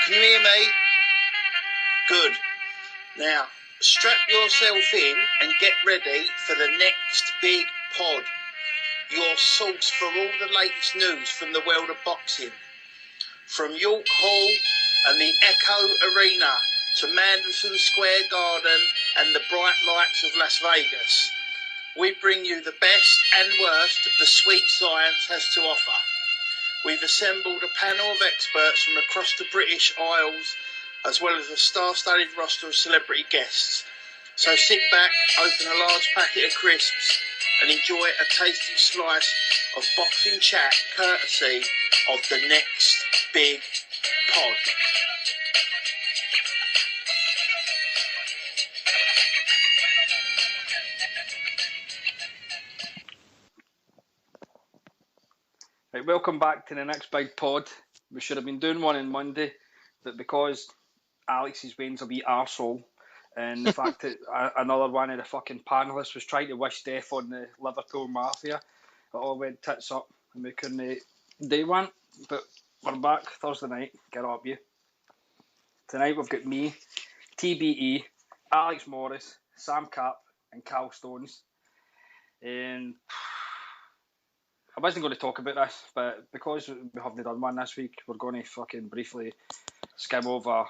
Can you hear me? Good. Now, strap yourself in and get ready for the next big pod. Your source for all the latest news from the world of boxing. From York Hall and the Echo Arena to Manderson Square Garden and the bright lights of Las Vegas, we bring you the best and worst the sweet science has to offer. We've assembled a panel of experts from across the British Isles, as well as a star-studded roster of celebrity guests. So sit back, open a large packet of crisps, and enjoy a tasty slice of boxing chat courtesy of the next big pod. Right, welcome back to the next big pod. We should have been doing one on Monday, but because Alex's Wayne's a wee arsehole, and the fact that another one of the fucking panellists was trying to wish death on the Liverpool Mafia, it all went tits up and we couldn't do one. But we're back Thursday night, get up you. Tonight we've got me, TBE, Alex Morris, Sam Capp and Cal Stones. And I wasn't going to talk about this, but because we haven't done one this week, we're going to fucking briefly skim over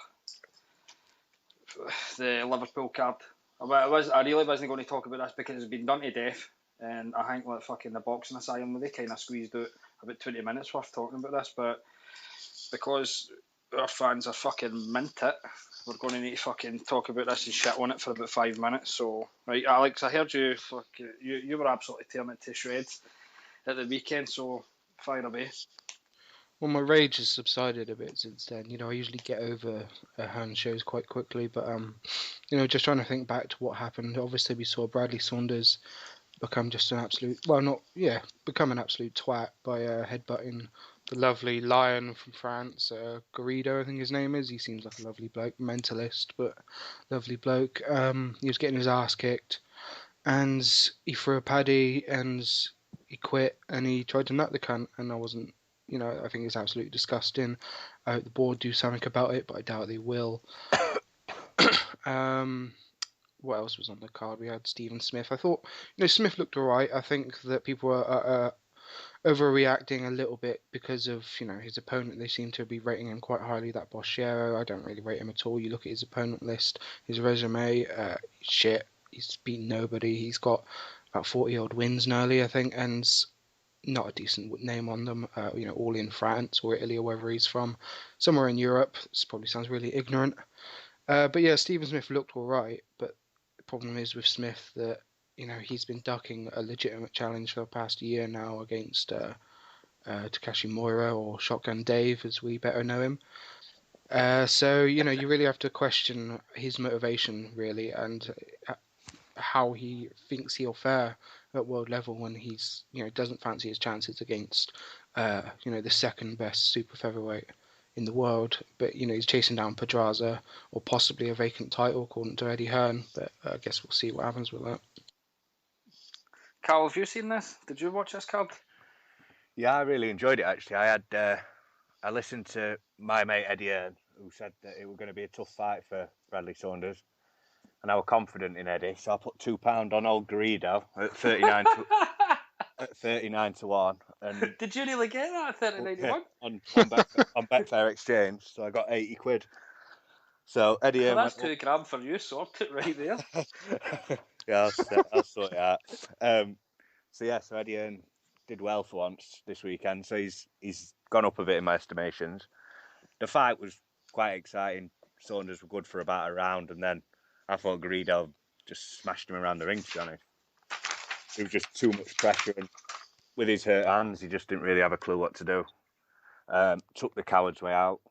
the Liverpool card. I really wasn't going to talk about this because it's been done to death, and I think like fucking the boxing asylum, they kind of squeezed out about 20 minutes worth talking about this, but because our fans are fucking mint it, we're going to need to fucking talk about this and shit on it for about 5 minutes. So, right, Alex, I heard you were absolutely tearing it to shreds at the weekend, so fire away. Well, my rage has subsided a bit since then. You know, I usually get over hand shows quite quickly, but you know, just trying to think back to what happened. Obviously, we saw Bradley Saunders become just an absolute, become an absolute twat by headbutting the lovely lion from France, Garrido, I think his name is. He seems like a lovely bloke, mentalist, but lovely bloke. He was getting his ass kicked, and he threw a paddy, and he quit, and he tried to nut the cunt, and I wasn't. You know, I think it's absolutely disgusting. I hope the board do something about it, but I doubt they will. What else was on the card? We had Stephen Smith. I thought, you know, Smith looked alright. I think that people were overreacting a little bit because of, you know, his opponent. They seem to be rating him quite highly, that Boschero. I don't really rate him at all. You look at his opponent list, his resume, shit. He's beaten nobody. He's got about 40-odd wins nearly, I think, and not a decent name on them, you know, all in France or Italy or wherever he's from, somewhere in Europe. This probably sounds really ignorant. But yeah, Stephen Smith looked all right, but the problem is with Smith that, you know, he's been ducking a legitimate challenge for the past year now against Takashi Moira, or Shotgun Dave, as we better know him. So, you know, you really have to question his motivation, really, and how he thinks he'll fare at world level when he's, you know, doesn't fancy his chances against, you know, the second best super featherweight in the world. But, you know, he's chasing down Pedraza or possibly a vacant title, according to Eddie Hearn. But I guess we'll see what happens with that. Carl, have you seen this? Did you watch this card? Yeah, I really enjoyed it, actually. I listened to my mate Eddie Hearn, who said that it was going to be a tough fight for Bradley Saunders. And I was confident in Eddie, so I put £2 on old Garrido at 39 to 1. And did you really get that at 39 to 1? on Betfair Exchange, so I got 80 quid. So Eddie Hearn, well, that's £2 for you, sort it right there. Yeah, I'll sort it out. So Eddie Hearn did well for once this weekend, so he's gone up a bit in my estimations. The fight was quite exciting. Saunders were good for about a round, and then I thought Garrido just smashed him around the ring, to be honest. It was just too much pressure, and with his hurt hands, he just didn't really have a clue what to do. Took the coward's way out.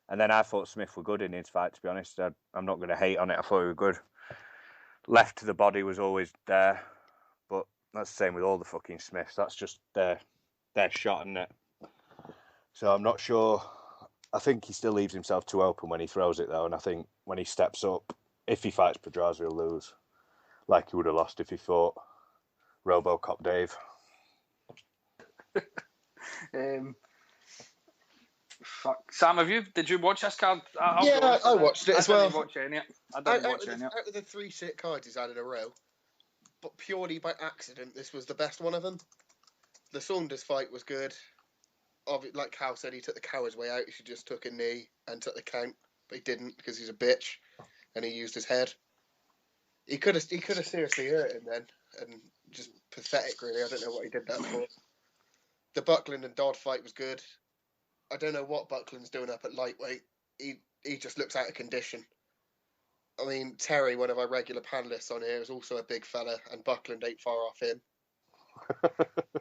And then I thought Smith were good in his fight, to be honest. I'm not going to hate on it. I thought he was good. Left to the body was always there. But that's the same with all the fucking Smiths. That's just their shot, isn't it? So I'm not sure. I think he still leaves himself too open when he throws it, though. And I think when he steps up, if he fights Pedraza, he'll lose. Like he would have lost if he fought RoboCop Dave. Fuck. Sam, did you watch this card? I watched it as well. I didn't watch any. I didn't watch any. Out of the 3 shit cards he's had in a row, but purely by accident, this was the best one of them. The Saunders fight was good. Like Cal said, he took the coward's way out. He just took a knee and took the count, but he didn't because he's a bitch and he used his head. He could have seriously hurt him then, and just pathetic, really. I don't know what he did that for. The Buckland and Dodd fight was good. I don't know what Buckland's doing up at lightweight. He just looks out of condition. I mean, Terry, one of our regular panelists on here, is also a big fella, and Buckland ain't far off him.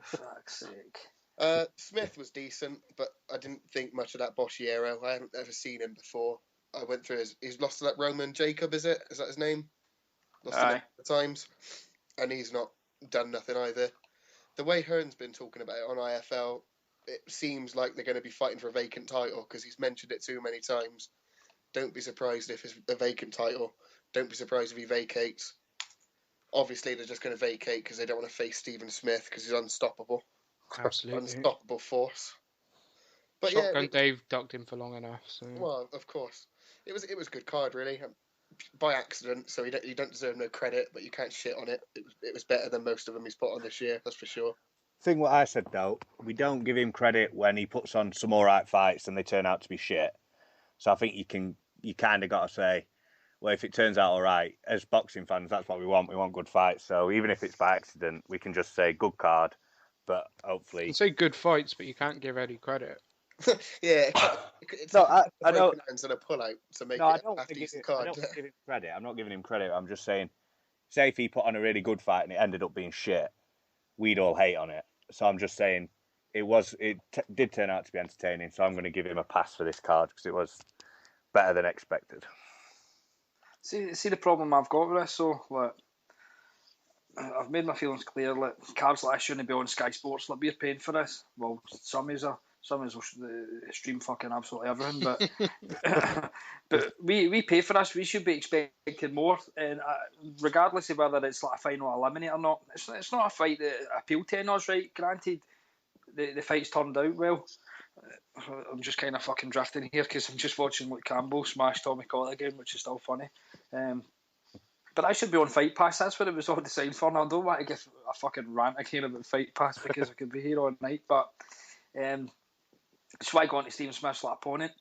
Fuck's sake. Smith was decent, but I didn't think much of that Boschiero. I haven't ever seen him before. I went through he's lost to that Roman Jacob, is it? Is that his name? Lost to him at times. And he's not done nothing either. The way Hearn's been talking about it on IFL, it seems like they're going to be fighting for a vacant title because he's mentioned it too many times. Don't be surprised if it's a vacant title. Don't be surprised if he vacates. Obviously, they're just going to vacate because they don't want to face Stephen Smith because he's unstoppable. Absolutely. Unstoppable force. But Shotgun Dave ducked him for long enough. So. Well, of course. It was a good card, really. By accident, so you don't deserve no credit, but you can't shit on it. It was better than most of them he's put on this year, that's for sure. Thing what I said though, we don't give him credit when he puts on some alright fights and they turn out to be shit. So I think you kind of got to say, well, if it turns out alright, as boxing fans, that's what we want. We want good fights. So even if it's by accident, we can just say good card, but hopefully... You can say good fights, but you can't give Eddie credit. Yeah, it's no, I don't. And a pull out to make no, it a decent card. I don't give him credit. I'm not giving him credit. I'm just saying, say if he put on a really good fight and it ended up being shit, we'd all hate on it. So I'm just saying, it did turn out to be entertaining. So I'm going to give him a pass for this card because it was better than expected. See the problem I've got with this. So like, I've made my feelings clear. Like, cards like this shouldn't be on Sky Sports. Like, we're paying for this. Well, some is stream fucking absolutely everything, but but we pay for this. We should be expecting more, and regardless of whether it's like a final eliminator or not, it's not a fight that appealed to us, right? Granted, the fight's turned out well. I'm just kind of fucking drifting here because I'm just watching Luke Campbell smash Tommy Collett again, which is still funny. But I should be on Fight Pass. That's what it was all designed for. And I don't want to give a fucking rant again about Fight Pass because I could be here all night. But so I go on to Stephen Smith's opponent.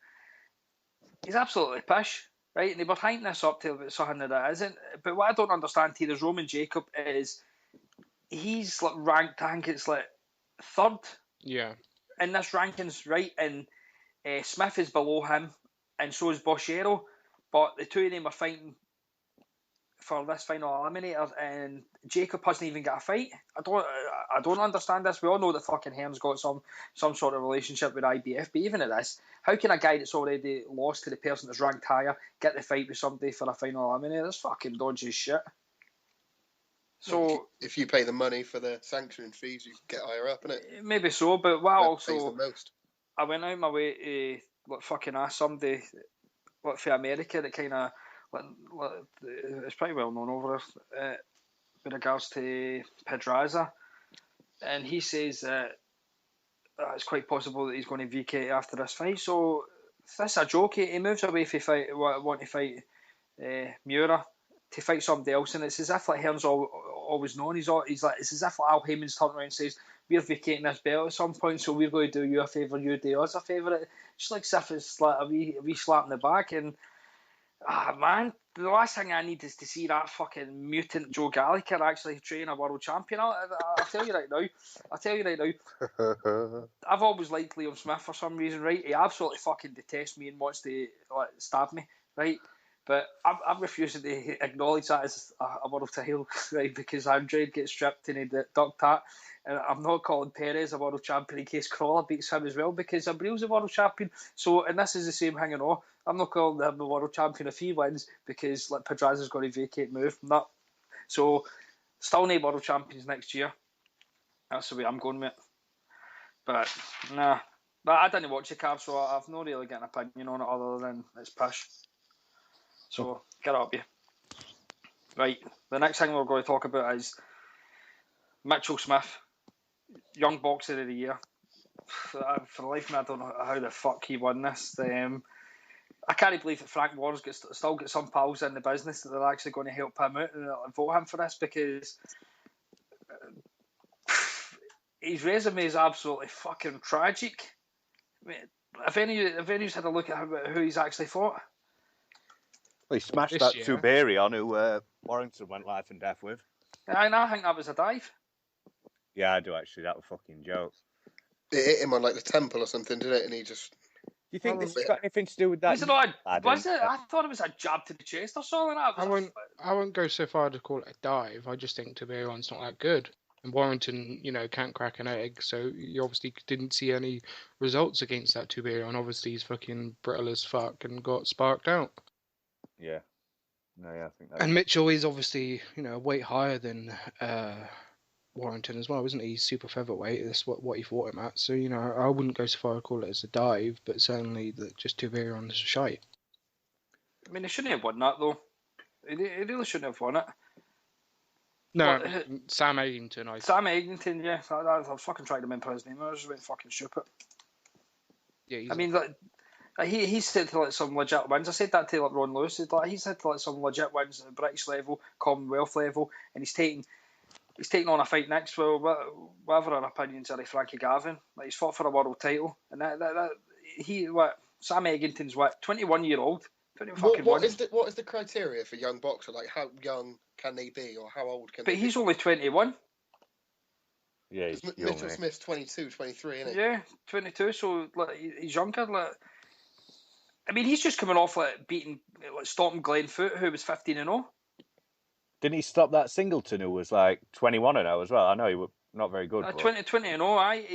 He's absolutely pish, right? And they were hyping this up to something that it isn't. But what I don't understand here is Roman Jacob he's like ranked, I think it's like third. Yeah. In this rankings, right? And Smith is below him, and so is Boschiero. But the two of them are fighting for this final eliminator, and Jacob hasn't even got a fight. I don't understand this. We all know that fucking Hearn's got some sort of relationship with IBF, but even at this, how can a guy that's already lost to the person that's ranked higher get the fight with somebody for a final eliminator? That's fucking dodgy as shit. So if you pay the money for the sanctioning fees, you get higher up, innit? Maybe so, but wow, also pays the most. I went out my way to fucking ask somebody for America that kind of it's pretty well known over with regards to Pedraza, and he says that it's quite possible that he's going to vacate after this fight. So if that's a joke, he moves away if want to fight Miura to fight somebody else, and it's as if like Hearn's always known. He's like, it's as if like Al Heyman's turned around and says, we're vacating this belt at some point, so we're going to do you a favour, you do us a favour. It's just like as if it's like a wee slap in the back. And man, the last thing I need is to see that fucking mutant Joe Gallagher actually train a world champion. I'll tell you right now. I've always liked Liam Smith for some reason, right? He absolutely fucking detests me and wants to stab me, right? But I'm refusing to acknowledge that as a world title, right? Because Andrade gets stripped and he ducked that. And I'm not calling Perez a world champion in case Crawler beats him as well, because Abril's a world champion. So, and this is the same thing and all. I'm not calling him a world champion if he wins, because like Pedraza's got to vacate move. Not. So, still no world champions next year. That's the way I'm going with it. But, nah. But I didn't watch the card, so I've not really got an opinion on it other than it's pish. So, get up here. Right, the next thing we're going to talk about is Mitchell Smith, Young Boxer of the Year. For the life of me, I don't know how the fuck he won this. I can't believe that Frank Warren's still got some pals in the business that they're actually going to help him out and vote him for this, because his resume is absolutely fucking tragic. I mean, if anyone's had a look at who he's actually fought. Well, he smashed This that year. Tuberi who Warrington went life and death with. And I think that was a dive. Yeah, I do actually. That was a fucking joke. It hit him on like the temple or something, didn't it? And he just. Do you think this has got anything to do with that? Was it? I thought it was a jab to the chest or something. I won't go so far to call it a dive. I just think Tiberian's not that good. And Warrington, can't crack an egg, so you obviously didn't see any results against that Tiberian. Obviously, he's fucking brittle as fuck and got sparked out. Yeah. No, yeah, I think that. And Mitchell is obviously, a weight higher than Warrington as well, isn't he? He's super featherweight. That's what he fought him at. So, I wouldn't go so far to call it as a dive, but certainly that just Tiberian's shite. I mean, he shouldn't have won that, though. He really shouldn't have won it. No, But, Sam Egington. Sam Egington, yeah. I was fucking trying to remember his name. I was just went fucking stupid. Yeah, I mean, he's said to some legit wins. I said that to Ron Lewis. He's said to some legit wins at the British level, Commonwealth level, and he's taking on a fight next. Well, whatever our opinions are of Frankie Gavin, he's fought for a world title, and Sam Egington's 21-year-old. What is the criteria for young boxer? Like, how young can they be, or how old can they be? But he's only 21. Yeah, he's Mitchell Smith's 22, 23, isn't he? Yeah, 22. So he's younger. I mean, he's just coming off stopping Glenn Foote, who was 15-0. Didn't he stop that Singleton, who was like 21-0 as well? I know he was not very good. 20-0.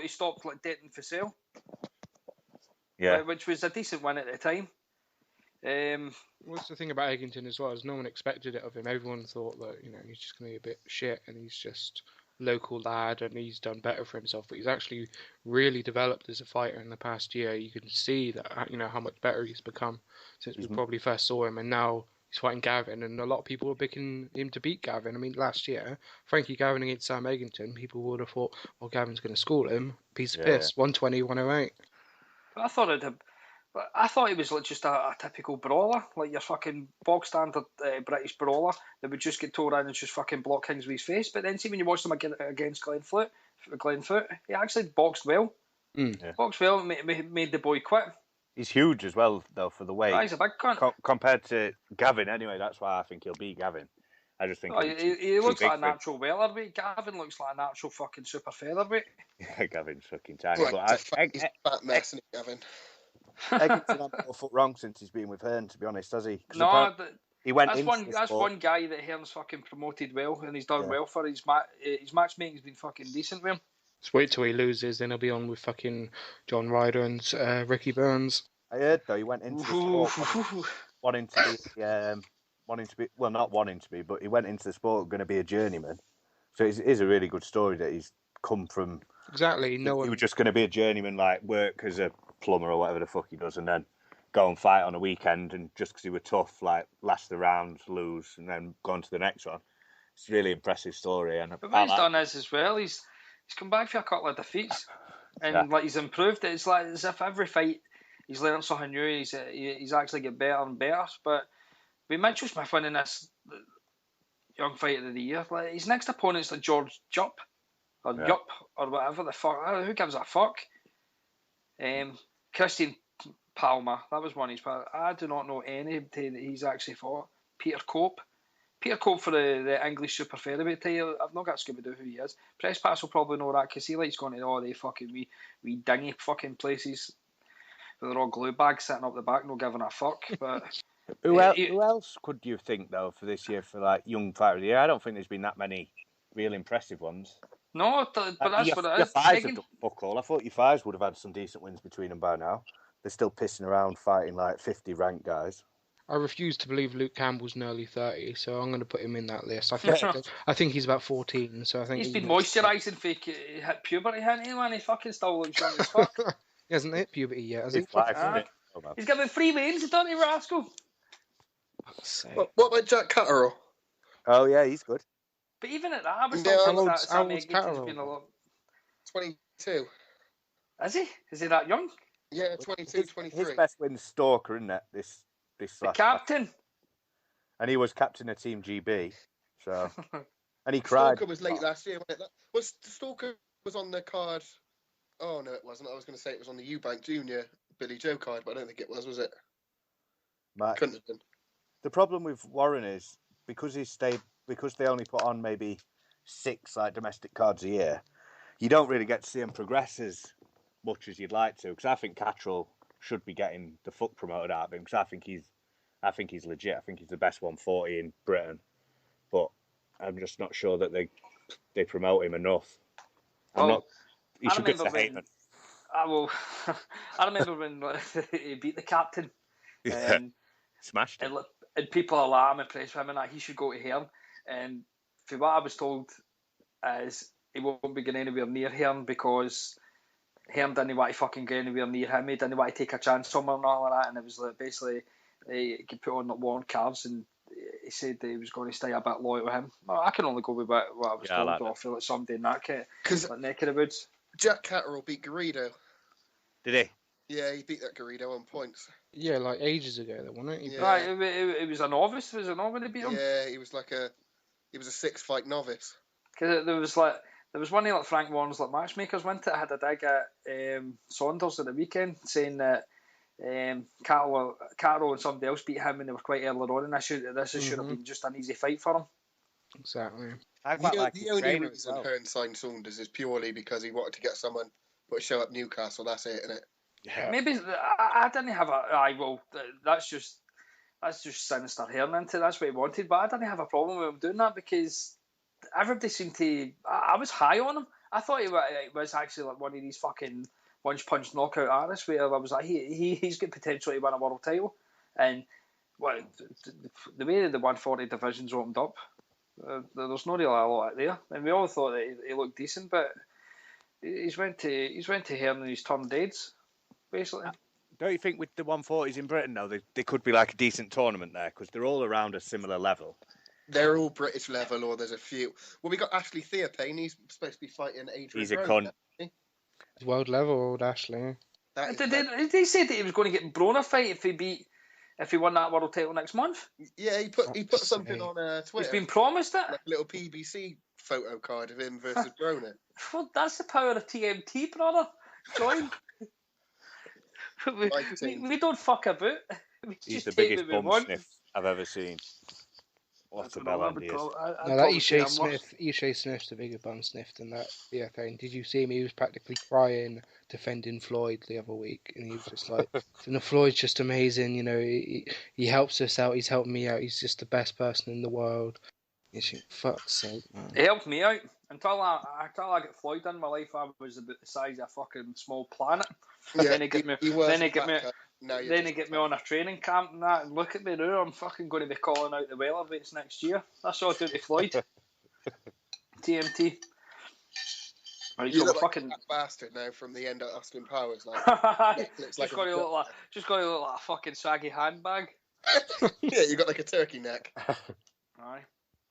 He stopped Denton Fussell. Yeah, which was a decent win at the time. What's the thing about Egington as well is no one expected it of him. Everyone thought that he's just going to be a bit shit and he's just local lad and he's done better for himself. But he's actually really developed as a fighter in the past year. You can see that how much better he's become since we probably first saw him, and now he's fighting Gavin, and a lot of people were picking him to beat Gavin. I mean, last year, Frankie Gavin against Sam Egington, people would have thought, well, Gavin's going to school him. Piece of piss. 120, 108. I thought he was just a typical brawler, like your fucking bog standard British brawler that would just get tore in and just fucking block things with his face. But then see when you watch him against Glenn Foote, he actually boxed well. Yeah. Boxed well, made the boy quit. he's huge as well, though, for the weight. He's a big cunt. Compared to Gavin, anyway. That's why I think he'll beat Gavin. I just think he looks like a natural welterweight. Gavin looks like a natural fucking super featherweight. Yeah, Gavin's fucking tiny. Right, he's a fat mess, isn't he, Gavin? Egington had more foot wrong since he's been with Hearn, to be honest, has he? No, he went that's one guy that Hearn's fucking promoted well, and he's done well for his matchmaking's been fucking decent with him. Just wait till he loses, then he'll be on with fucking John Ryder and Ricky Burns. I heard though he went into the sport wanting to be not wanting to be, but he went into the sport going to be a journeyman. So it is a really good story that he's come from. Exactly. He was just going to be a journeyman, like work as a plumber or whatever the fuck he does, and then go and fight on a weekend, and just because he was tough, like last the round, lose, and then go on to the next one. It's a really impressive story. And but what he's done is as well, he's come back for a couple of defeats, and he's improved. It's like as if every fight he's learned something new. He's actually get better and better. But with Mitchell Smith winning this young fighter of the year, like his next opponent's like George Jupp or Yup or whatever the fuck. Who gives a fuck? Christian Palmer, that was one of his. I do not know any that he's actually fought. Peter Cope for the English super featherweight title. I've not got Scooby-Doo who he is. Press Pass will probably know that because he likes going to all the fucking wee dingy fucking places where they're all glue bags sitting up the back, not giving a fuck. But who else could you think though for this year for like young fighter of the year? I don't think there's been that many real impressive ones. No, but that's what it is. Your fives have done fuck all. I thought your fives would have had some decent wins between them by now. They're still pissing around fighting like 50 ranked guys. I refuse to believe Luke Campbell's nearly 30, so I'm going to put him in that list. I think he's about 14, so I think he's been moisturising for hit puberty, hasn't he, man? He fucking still looks young as fuck. He hasn't hit puberty yet, has he? He's given 3 wins, don't he, rascal? What about Jack Catterall? Oh yeah, he's good. But even at that, I was still thinking that Sam Egington's been a lot. 22. Is he? Is he that young? Yeah, 22, 23. His best win's Stalker, isn't it? This The last captain. and he was captain of Team GB. So, and he cried. Stalker was late last year. Was Stalker was on the card? Oh no, it wasn't. I was going to say it was on the Eubank Junior Billy Joe card, but I don't think it was it? Couldn't have been. The problem with Warren is because they only put on maybe 6 like domestic cards a year. You don't really get to see him progress as much as you'd like to. Because I think Cattrall should be getting the fuck promoted out of him. Because I think he's legit. I think he's the best 140 in Britain. But I'm just not sure that they promote him enough. He should get to Heyman. I remember when he beat the captain. Yeah. Smashed him. And people are like, I'm impressed with him and that he should go to Hearn. And for what I was told is he won't be going anywhere near Hearn because Hearn didn't want to fucking go anywhere near him. He didn't want to take a chance on him and all of that. And it was like basically he could put on the warm cards and he said that he was going to stay a bit loyal to him. Well, I can only go with what I was told. I feel like somebody in that neck of the woods. Jack Cattrall beat Garrido. Did he? Yeah, he beat that Garrido on points. Yeah, like ages ago, though, wasn't it? Yeah. Right, it was a novice. Was it not when he beat him? Yeah, he was a 6-fight novice. Because there was one of like Frank Warren's like matchmakers, wasn't it? I had a dig at Saunders at the weekend saying that Cattrall and somebody else beat him and they were quite early on, and this should have been just an easy fight for him. Exactly. The only reason Hearn signed Saunders is purely because he wanted to get someone to show up Newcastle. That's it, isn't it? Yeah. Maybe I didn't have that's just sinister Hearn into. That's what he wanted, but I didn't have a problem with him doing that because everybody seemed to. I was high on him. I thought he was actually like one of these fucking punch knockout artists where I was like, he's got potential to win a world title, and the way the 140 divisions opened up, there's not really a lot there, and we all thought that he looked decent, but he's went to Hearn and he's turned deads. Basically. Don't you think with the 140s in Britain now, they could be like a decent tournament there because they're all around a similar level? They're all British level, or there's a few. Well, we got Ashley Theophane. He's supposed to be fighting Adrian. He's a cunt. World level, old Ashley. Did they say that he was going to get Broner a fight if he won that world title next month? Yeah, he put something on Twitter. He's been promised it. Like a little PBC photo card of him versus Broner. Well, that's the power of TMT, brother. Join. we don't fuck about. He's the biggest bum sniff I've ever seen. What a bellend he is. No, that Ishii Smith's the bigger bum sniff than that thing. Did you see him? He was practically crying defending Floyd the other week, and he was just like, Floyd's just amazing. You know, he helps us out. He's helping me out. He's just the best person in the world. You think, fuck's sake, man. He helped me out until I got Floyd in my life. I was about the size of a fucking small planet. Yeah, then he get me on a training camp and that. And look at me now. I'm fucking going to be calling out the welterweights next year. That's all due to Floyd. TMT. You look like that bastard now from the end of Austin Powers. Like, just got to look like a fucking saggy handbag. Yeah, you got like a turkey neck. Aye.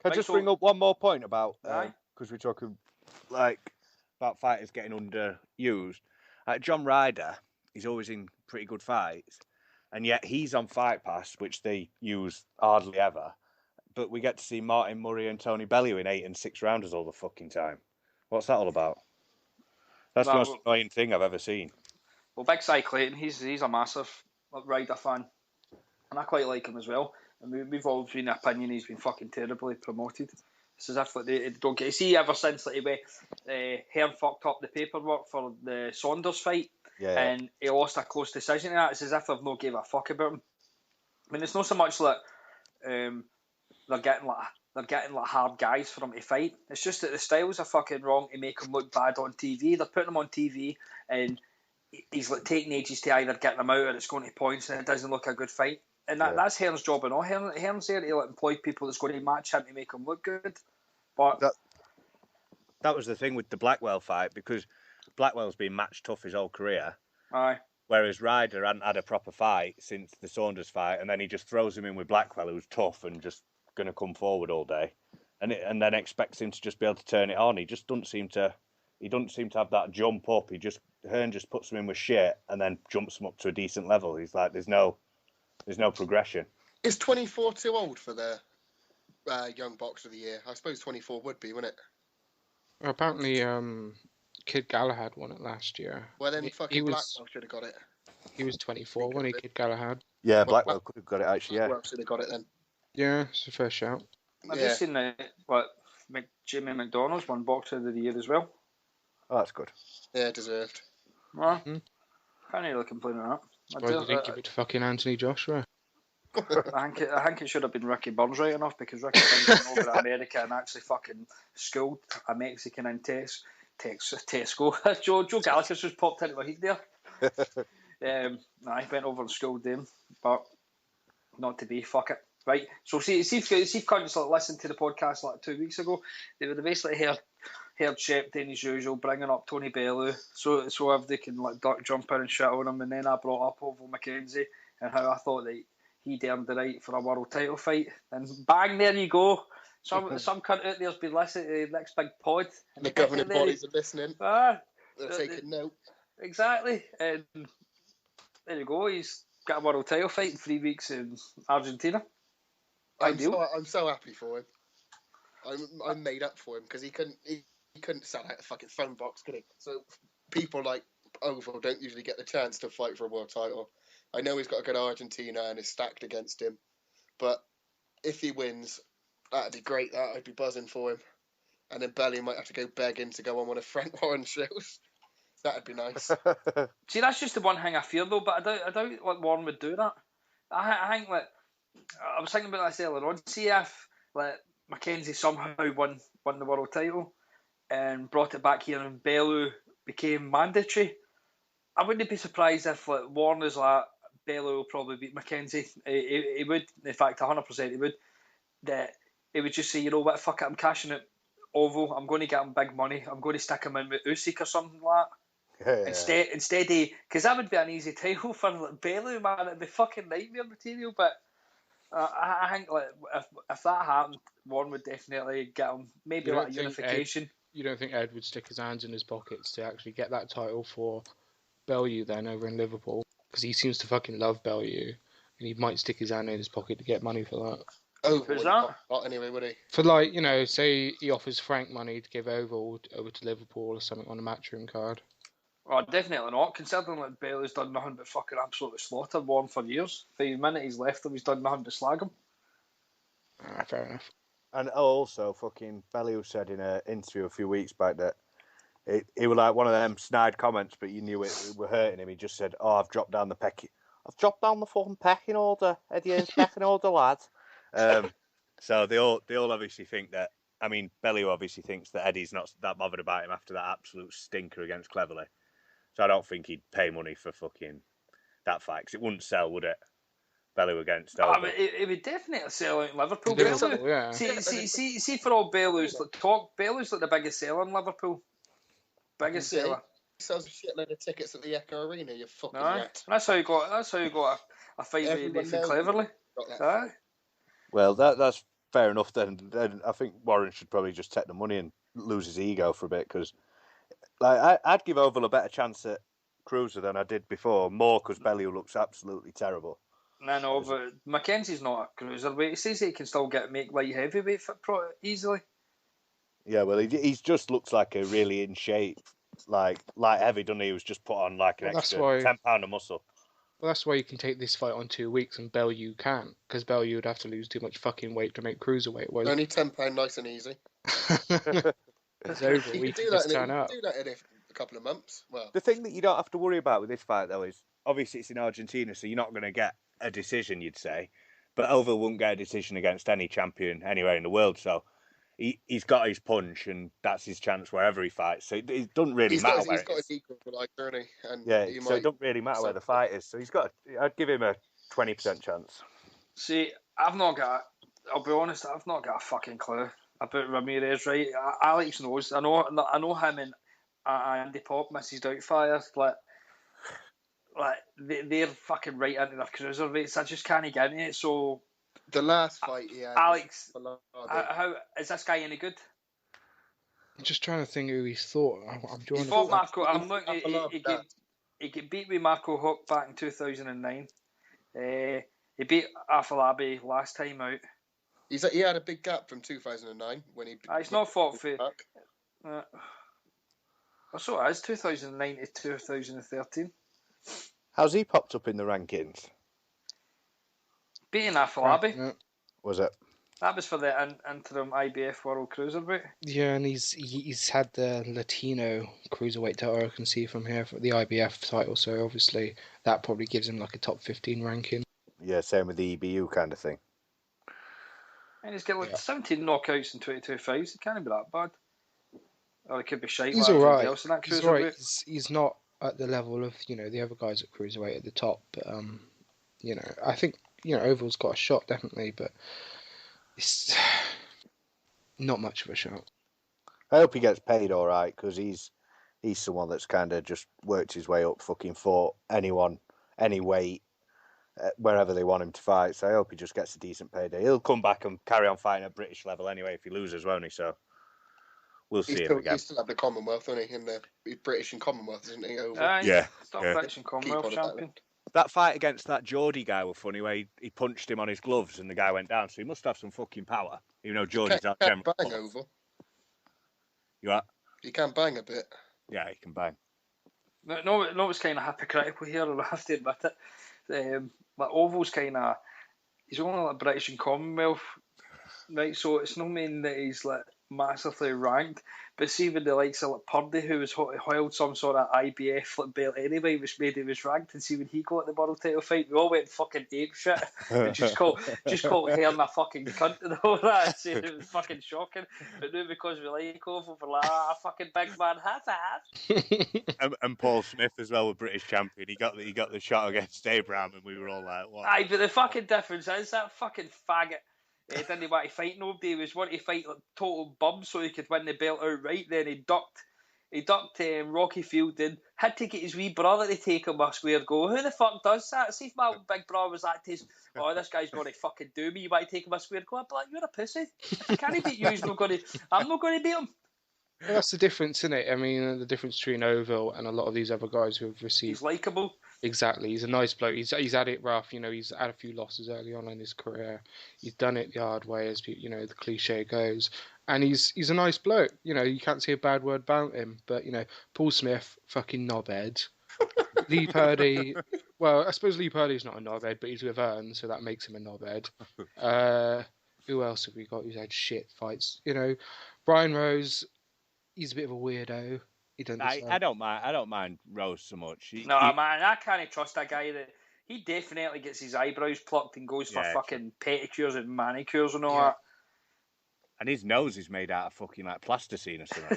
Can I just bring up one more point about because we're talking like about fighters getting underused. John Ryder, he's always in pretty good fights, and yet he's on Fight Pass, which they use hardly ever. But we get to see Martin Murray and Tony Bellew in 8 and 6 rounders all the fucking time. What's that all about? That's the most annoying thing I've ever seen. Well, Big Cy Clayton, he's a massive Ryder fan, and I quite like him as well. And we've always been in the opinion he's been fucking terribly promoted. It's as if like, they don't get. See, ever since like Hearn fucked up the paperwork for the Saunders fight, and he lost a close decision to that. It's as if they've not gave a fuck about him. I mean, it's not so much like they're getting like hard guys for him to fight. It's just that the styles are fucking wrong to make him look bad on TV. They're putting him on TV, and he's like taking ages to either get them out or it's going to points, and it doesn't look a good fight. And that's Hearn's job and all. Hearn's there to employ people that's going to match him to make him look good. But that was the thing with the Blackwell fight, because Blackwell's been match tough his whole career. Aye. Whereas Ryder hadn't had a proper fight since the Saunders fight, and then he just throws him in with Blackwell, who's tough and just going to come forward all day, and then expects him to just be able to turn it on. He just doesn't seem to. He doesn't seem to have that jump up. He just Hearn just puts him in with shit and then jumps him up to a decent level. He's like, there's no progression. Is 24 too old for the Young Boxer of the Year? I suppose 24 would be, wouldn't it? Well, apparently, Kid Galahad won it last year. Well, then fucking was Blackwell should have got it. he was 24, wasn't he, Kid Galahad? Yeah, Blackwell could have got it actually. Yeah, Blackwell should have got it then. Yeah, it's a fair shout. I've just seen Jimmy McDonald's won Boxer of the Year as well. Oh, that's good. Yeah, deserved. Well, can't really complain on that. Surprised they didn't give it to fucking Anthony Joshua. I think it should have been Ricky Burns right enough, because Ricky Burns went over to America and actually fucking schooled a Mexican in Tesco. Joe Gallagher's just popped into my head there. He went over and schooled them, but not to be. Fuck it. Right. So see if Cunts listened to the podcast like 2 weeks ago. They would have basically heard Shep doing his usual, bringing up Tony Bellew, so if they can like duck jump in and shit on him, and then I brought up Oval McKenzie and how I thought that he'd earned the right for a world title fight, and bang, there you go. Some cunt out there's been listening to the next big pod. And the governing bodies are listening. They're taking note. Exactly. And there you go. He's got a world title fight in 3 weeks in Argentina. I'm so happy for him. I'm made up for him, because he couldn't sell out a fucking phone box, could he? So people like Oval don't usually get the chance to fight for a world title. I know he's got a good Argentina and is stacked against him, but if he wins, that'd be great. I'd be buzzing for him. And then Belly might have to go begging to go on one of Frank Warren's shows. That'd be nice. See, that's just the one thing I fear though, but I doubt like Warren would do that. I think like I was thinking about this earlier on. See if like McKenzie somehow won the world title and brought it back here, and Bellew became mandatory. I wouldn't be surprised if like Warren is like, Bellew will probably beat McKenzie. He would, in fact, 100% he would. That he would just say, you know what, fuck it, I'm cashing it Oval. I'm going to get him big money. I'm going to stick him in with Usyk or something like that. Yeah. Instead, because that would be an easy title for like, Bellew, man. It'd be fucking nightmare material. But I think like if that happened, Warren would definitely get him. Maybe like a unification. You don't think Ed would stick his hands in his pockets to actually get that title for Bellew then over in Liverpool? Because he seems to fucking love Bellew, and he might stick his hand in his pocket to get money for that. Who's that? Not anyway, would he? For like, you know, say he offers Frank money to give Oval over to Liverpool or something on a matchroom card. Oh, definitely not. Considering that Bellew's done nothing but fucking absolutely slaughter Warren for years. The minute he's left him, he's done nothing but slag him. Fair enough. And also, fucking Bellew said in an interview a few weeks back that it was like one of them snide comments, but you knew it were hurting him. He just said, "Oh, I've dropped down the fucking pecking order, Eddie Hearn's pecking order, lad." So they all obviously think that. I mean, Bellew obviously thinks that Eddie's not that bothered about him after that absolute stinker against Cleverly. So I don't think he'd pay money for fucking that fight, because it wouldn't sell, would it? Bellew against Oval. I mean, it would definitely sell out in Liverpool. Liverpool, yeah. See for all Bellew's talk, Bellew's like the biggest seller in Liverpool. Biggest seller. He sells a shitload of tickets at the Echo Arena, you fucking rat. That's how you got a fight with Nathan Cleverly. Well, that's fair enough then. I think Warren should probably just take the money and lose his ego for a bit, because like I'd give Oval a better chance at Cruiser than I did before, more because Bellew looks absolutely terrible. No, but Mackenzie's not a cruiserweight. He says he can still make light heavyweight fit easily. Yeah, well, he just looks like a really in shape, like light heavy, doesn't he? He was just put on like an extra 10 pound of muscle. Well, that's why you can take this fight on 2 weeks, and Bellew can't, because Bellew would have to lose too much fucking weight to make cruiserweight. Only £10 nice and easy. It's over. We can just turn up. Do that in a couple of months. Well, the thing that you don't have to worry about with this fight, though, is obviously it's in Argentina, so you're not going to get a decision, you'd say. But Oval won't get a decision against any champion anywhere in the world, so he's got his punch, and that's his chance wherever he fights. So it doesn't really matter where it is. He's got his equal for like journey, and so it doesn't really matter where the fight is. So I'd give him a 20% chance. See, I'll be honest, I've not got a fucking clue about Ramirez, right? Alex knows. I know him and Andy Pop misses Doubtfire, like they're fucking right into their cruiserweights. I just can't get into it. So the last fight, yeah. Alex, how is this guy any good? I'm just trying to think who he's thought. I'm drawing He a fought blank. Marco. I'm looking. He get beat with Marco Huck back in 2009. He beat Afolabi last time out. He had a big gap from 2009 when he. He's not fought for. So it is 2009 to 2013. How's he popped up in the rankings? Beating Afolabi. Yeah. Was it? That was for the interim IBF World Cruiserweight. Yeah, and he's had the Latino cruiserweight title. I can see from here for the IBF title. So obviously that probably gives him like a top 15 ranking. Yeah, same with the EBU kind of thing. And he's got like 17 knockouts and 22 fights. It can't be that bad. Or it could be shite He's like all everybody right. else in that He's cruiserweight. all right. He's not at the level of the other guys at cruiserweight at the top, but I think Oval's got a shot definitely, but it's not much of a shot. I hope he gets paid all right, because he's someone that's kind of just worked his way up, fucking fought anyone, any weight, wherever they want him to fight. So I hope he just gets a decent payday. He'll come back and carry on fighting at British level anyway if he loses, won't he? So we'll see him again. He still have the Commonwealth, isn't he? He's British and Commonwealth, isn't he? Oval? Still British and Commonwealth champion. That fight against that Geordie guy was funny, where he punched him on his gloves and the guy went down. So he must have some fucking power, even though Geordie's out there. He can bang, Oval. You are? He can bang a bit. Yeah, he can bang. No, it's kind of hypocritical here, I have to admit it. Like Oval's kind of, he's only like British and Commonwealth, right? So it's not mean that he's like massively ranked, but see with the likes of like Purdy, who was held some sort of IBF like belt anyway, which made him was ranked, and see when he got the world title fight, we all went fucking ape shit and just called Hearn a fucking cunt and all that. So it was fucking shocking. But now because we like Oval, we're like, fucking big man, and Paul Smith as well, a British champion. He got the shot against Abraham, and we were all like, what? Aye, but the fucking difference is that fucking faggot. He didn't want to fight nobody. He was wanting to fight like total bum so he could win the belt outright. Then he ducked Rocky Fielding. Had to get his wee brother to take him a square go. Who the fuck does that? See if my big brother was like, this guy's going to fucking do me. You want to take him a square go? I'd be like, you're a pussy. I can't beat you. I'm not going to beat him. Well, that's the difference, isn't it? I mean, the difference between Oval and a lot of these other guys who have received. He's likeable. Exactly, he's a nice bloke. He's had it rough, he's had a few losses early on in his career. He's done it the hard way, as the cliche goes. And he's a nice bloke. You can't say a bad word about him. But Paul Smith, fucking knobhead. Lee Purdy, well, I suppose Lee Purdy's not a knobhead, but he's with Earn, so that makes him a knobhead. Who else have we got who's had shit fights? Brian Rose, he's a bit of a weirdo. I don't mind Rose so much. Man, I can't trust that guy. That he definitely gets his eyebrows plucked and goes for fucking pedicures and manicures and all that. And his nose is made out of fucking like plasticine or something.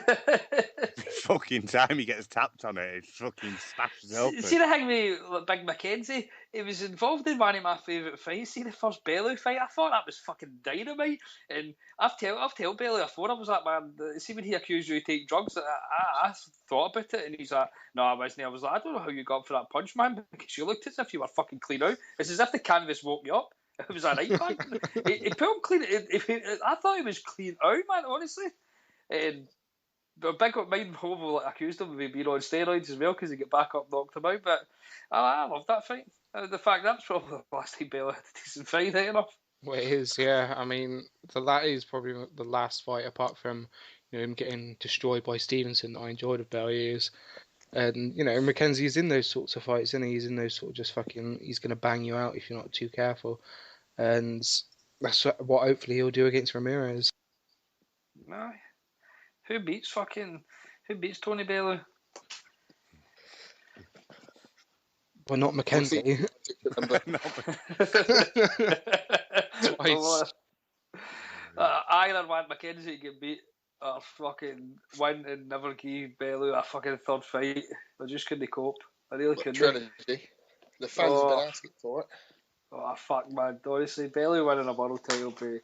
Fucking time he gets tapped on it, it fucking smashes open. See the thing with Big Mackenzie? He was involved in one of my favourite fights. See the first Bellew fight? I thought that was fucking dynamite. And I've told Bellew before, I was like, man, see when he accused you of taking drugs, I thought about it, and he's like, no, I wasn't. I was like, I don't know how you got up for that punch, man, because you looked as if you were fucking clean out. It's as if the canvas woke you up. It was a right man. He put him clean. I thought he was clean out, man, honestly. But Big Mind Oval accused him of being on steroids as well because he got back up, knocked him out. But I loved that fight. The fact that's probably the last time Bellew had a decent fight, enough. Well, it is, yeah. I mean, that is probably the last fight apart from him getting destroyed by Stevenson that I enjoyed of Bellew's. And Mackenzie's in those sorts of fights, and he's in those sort of just fucking. He's going to bang you out if you're not too careful, and that's what hopefully he'll do against Ramirez. No, who beats Tony Bellew? Well, not Mackenzie. Twice. Either one, Mackenzie can beat or fucking win and never give Bellew a fucking third fight. I just couldn't cope. I really couldn't. Trilogy. The fans have been asking for it. Oh, fuck, man. Honestly, Bellew winning a world title be...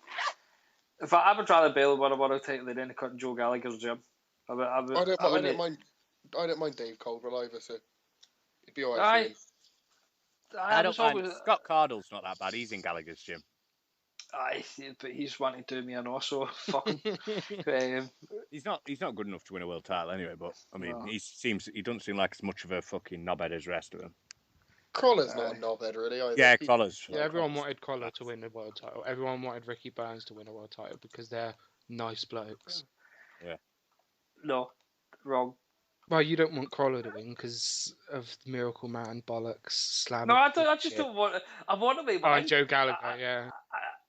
If I would rather Bellew win a world title than any cut in Joe Gallagher's gym. I don't mind Dave Coldwell either, so it'd be alright for him. I don't mind. Scott Cardle's not that bad. He's in Gallagher's gym. Aye, but he's wanting to do me and also fuck him. He's not good enough to win a world title anyway. But I mean, No. he doesn't seem like as much of a fucking knobhead as the rest of them. Crawler's not a knobhead, really, either. Yeah, Collar's. Yeah, everyone wanted Collar to win the world title. Everyone wanted Ricky Burns to win a world title because they're nice blokes. Yeah. No, wrong. Well, you don't want Collar to win because of the Miracle Man bollocks slam. No, I don't. I just don't want. I want to be. Oh, Joe Gallagher, yeah.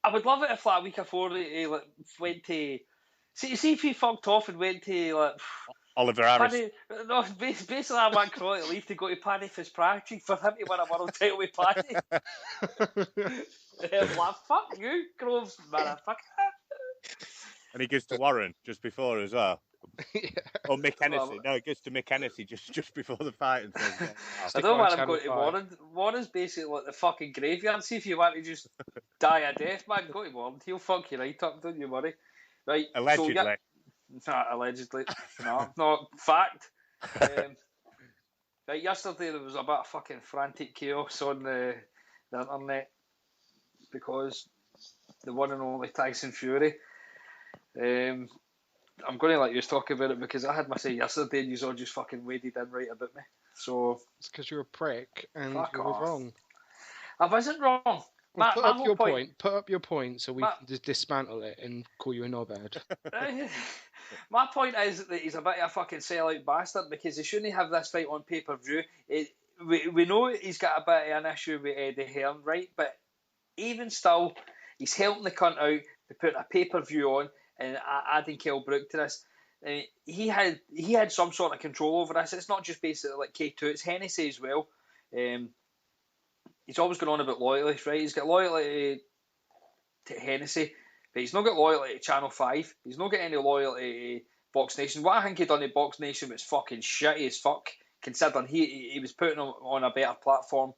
I would love it if like a week before he like went to. See if he fucked off and went to like. Oliver Harris. Paddy, no, basically I want Crawley to leave to go to Paddy Fitzpatrick for him to win a world title with Paddy. Like, fuck you, Groves, motherfucker. And he goes to Warren just before as well. Yeah. Or Mick Hennessy. No, he goes to Mick Hennessy just before the fight and says, I don't want him going to Warren. Warren's basically like the fucking graveyard. See if you want to just die a death, man, go to Warren. He'll fuck you right up, don't you worry. Right. allegedly. So, not allegedly. No, not fact. Right, yesterday there was a bit of fucking frantic chaos on the internet because the one and only Tyson Fury. I'm going to let you talk about it because I had my say yesterday and you all just fucking waded in right about me. So it's because you're a prick and fuck you off. were wrong. I wasn't wrong. Well, put up your point. Put up your point so we can just dismantle it and call you a knobhead. My point is that he's a bit of a fucking sellout bastard because he shouldn't have this fight on pay-per-view. We know he's got a bit of an issue with Eddie Hearn, right? But even still, he's helping the cunt out to put a pay-per-view on and adding Kell Brook to this. He had some sort of control over this. It's not just basically like K2, it's Hennessy as well. He's always going on about loyalty, right? He's got loyalty to Hennessy, but he's not got loyalty to Channel 5. He's not got any loyalty to Box Nation. What I think he done at Box Nation was fucking shitty as fuck, considering he was putting him on a better platform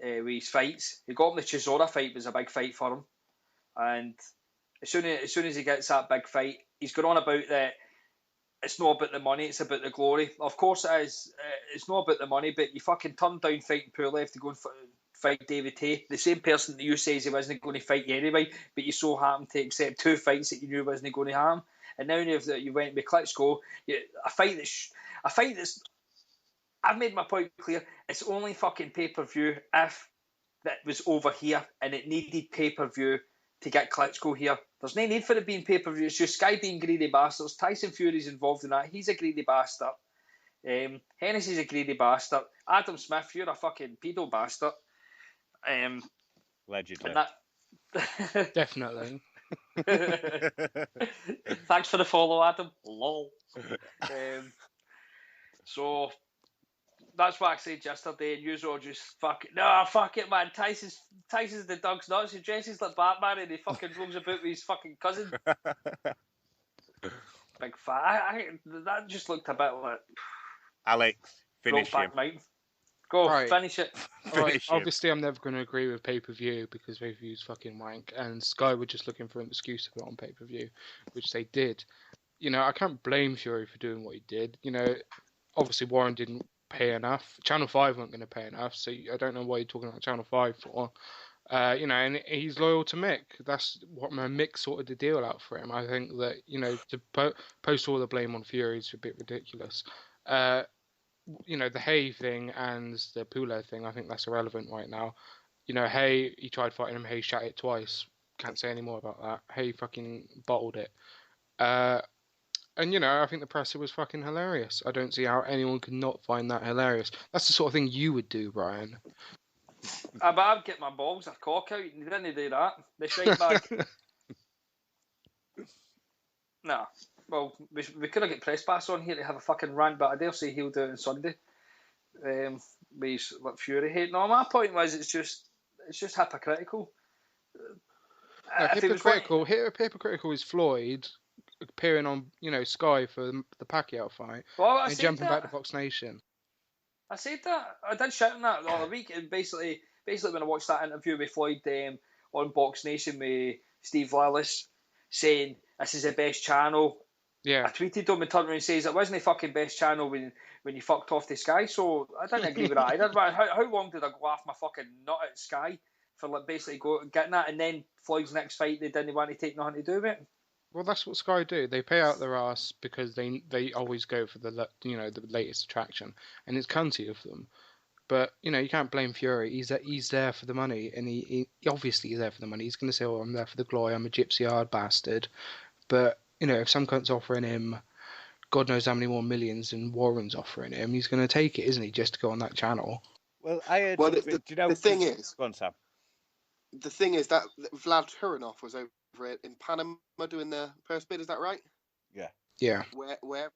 with his fights. He got him the Chisora fight, was a big fight for him. And as soon as he gets that big fight, he's going on about that it's not about the money, it's about the glory. Of course it is. It's not about the money, but you fucking turned down fighting Pulev to go and fight David Hay, the same person that you says he wasn't going to fight you anyway, but you so happened to accept two fights that you knew wasn't going to happen. And now you went with Klitschko, a fight that's. I've made my point clear. It's only fucking pay-per-view if that was over here and it needed pay-per-view to get Klitschko here. There's no need for it being pay-per-view. It's just Sky being greedy bastards. Tyson Fury's involved in that. He's a greedy bastard. Hennessy's a greedy bastard. Adam Smith, you're a fucking pedo bastard. Allegedly. Definitely. Thanks for the follow, Adam. Lol. So that's what I said yesterday, and you all just fuck it, man. Tyson's the dog's nuts. He dresses like Batman and he fucking roams about with his fucking cousin. Big fat. That just looked a bit like. Alex, finish him. Go, right. finish it. Right. Obviously, I'm never going to agree with pay-per-view because pay-per-view's fucking wank, and Sky were just looking for an excuse to put on pay-per-view, which they did. You know, I can't blame Fury for doing what he did. You know, obviously Warren didn't pay enough. Channel 5 weren't going to pay enough, so I don't know why you're talking about Channel 5 for. You know, and he's loyal to Mick. That's what Mick sorted the deal out for him. I think that, you know, to post all the blame on Fury is a bit ridiculous. You know, the Hay thing and the Pulev thing, I think that's irrelevant right now. You know, Hay, he tried fighting him, Hay shot it twice. Can't say any more about that. Hay fucking bottled it. And, you know, I think the presser was fucking hilarious. I don't see how anyone could not find that hilarious. That's the sort of thing you would do, Brian. But I'd get my balls a cock out. You didn't do that. The shite bag. Nah. Well, we could have got press pass on here to have a fucking rant, but I dare say he'll do it on Sunday. With his Fury hate. No, my point was it's just hypocritical. Hypocritical is Floyd appearing on, you know, Sky for the Pacquiao fight and jumping back to Box Nation. I said that. I did shout on that the other week, and basically when I watched that interview with Floyd on Box Nation with Steve Lillis saying this is the best channel. Yeah. I tweeted him and turned around and says it wasn't the fucking best channel when you fucked off the Sky, so I didn't agree with that either. How long did I go off my fucking nut at Sky for like basically getting that, and then Floyd's next fight they didn't want to take nothing to do with it. Well, that's what Sky do. They pay out their ass because they always go for the latest attraction, and it's cunty of them. But you can't blame Fury. He's there for the money, and he obviously he's there for the money. He's going to say, "Oh, I'm there for the glory. I'm a gypsy hard bastard." But if some cunt's offering him God knows how many more millions than Warren's offering him, he's going to take it, isn't he, just to go on that channel? Well, I heard. Well, do you know, the thing is, go on, Sam. the thing is that Vlad Hurinov was over in Panama doing the purse bid. Is that right? Yeah. Yeah. Wherever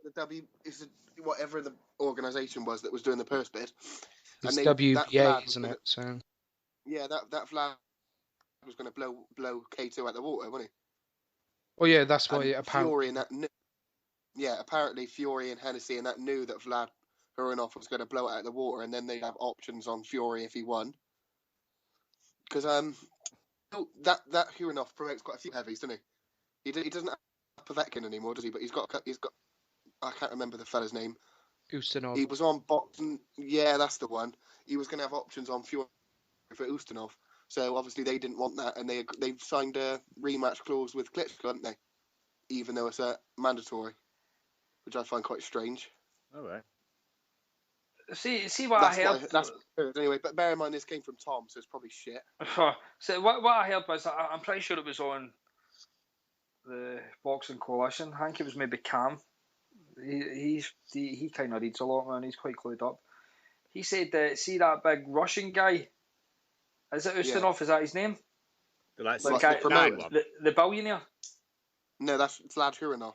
whatever the organisation was that was doing the purse bid. It's and WBA, isn't it? So. Yeah, that Vlad was going to blow K2 out the water, wasn't he? Well, yeah, that's why apparently. Fury and that apparently Fury and Hennessy and that knew that Vlad Hurinov was going to blow it out of the water, and then they'd have options on Fury if he won. Because that Hurinov promotes quite a few heavies, doesn't he? He doesn't have Povetkin anymore, does he? But he's got I can't remember the fella's name. Ustinov. He was on boxing. Yeah, that's the one. He was going to have options on Fury for Ustinov. So obviously they didn't want that, and they've signed a rematch clause with Klitschko, haven't they? Even though it's mandatory, which I find quite strange. All right. See what I heard. That's what I heard anyway. But bear in mind this came from Tom, so it's probably shit. So what I heard was I'm pretty sure it was on the Boxing Coalition. I think it was maybe Cam. He kind of reads a lot, man. He's quite clued up. He said that see that big Russian guy. Is it Ustinov? Yeah. Is that his name? The billionaire. No, that's Vlad Hurinov.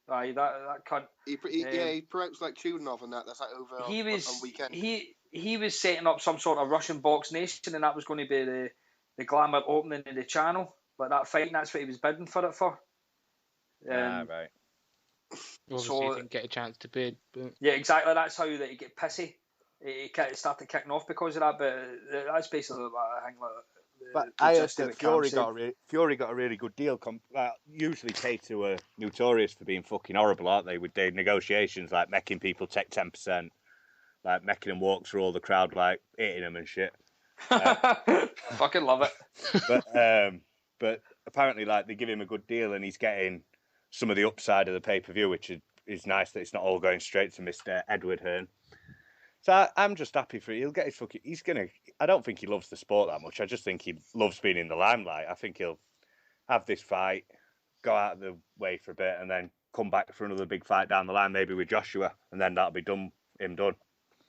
Aye, that cunt. He promotes like Chudinov and that. That's like over on weekend. He was setting up some sort of Russian box nation, and that was going to be the glamour opening of the channel. Like that fight, and that's what he was bidding for it for. Right. Obviously, he didn't get a chance to bid. But... Yeah, exactly. That's how that he get pissy. He started kicking off because of that. But that's basically what I think. But I heard that Fury got a really good deal. Usually K2 are notorious for being fucking horrible, aren't they? With their negotiations, like making people take 10%, like making them walk through all the crowd, like hitting them and shit. Fucking love it. But apparently, like they give him a good deal, and he's getting some of the upside of the pay-per-view, which is nice that it's not all going straight to Mr. Edward Hearn. So I'm just happy for it. He'll get his fucking... I don't think he loves the sport that much. I just think he loves being in the limelight. I think he'll have this fight, go out of the way for a bit, and then come back for another big fight down the line, maybe with Joshua, and then that'll be done.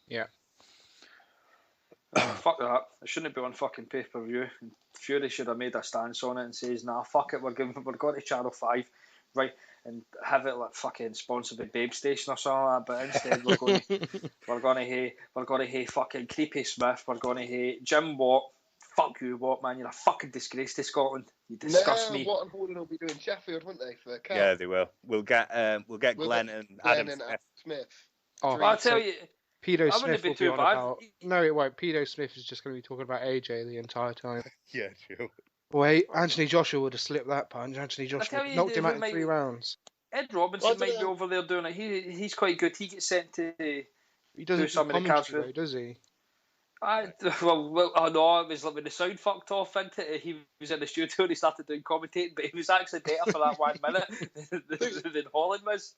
Yeah. Fuck that. It shouldn't be on fucking pay-per-view. Fury should have made a stance on it and says, nah, fuck it, we're going to Channel 5, right, and have it like fucking sponsored by Babe Station or something like that. But instead we're going to hate fucking Creepy Smith, we're going to hate Jim Watt. Fuck you, Watt, man, you're a fucking disgrace to Scotland. You disgust me. Watt and Holden will be doing Sheffield, won't they, for Cal? Yeah, they will. We'll get Glenn and Adam Smith. Oh, I'll tell you, Pedo Smith will be on bad. about... No, it won't. Pedo Smith is just going to be talking about AJ the entire time. Yeah, true. Well, Anthony Joshua would have slipped that punch. Anthony Joshua knocked him out in 3 rounds. Ed Robinson might be over there doing it. He's quite good. He gets sent to he doesn't do some of the cards, though, does he? I know it was like when the sound fucked off into it. He was in the studio and he started doing commentating, but he was actually better for that 1 minute than Holland was.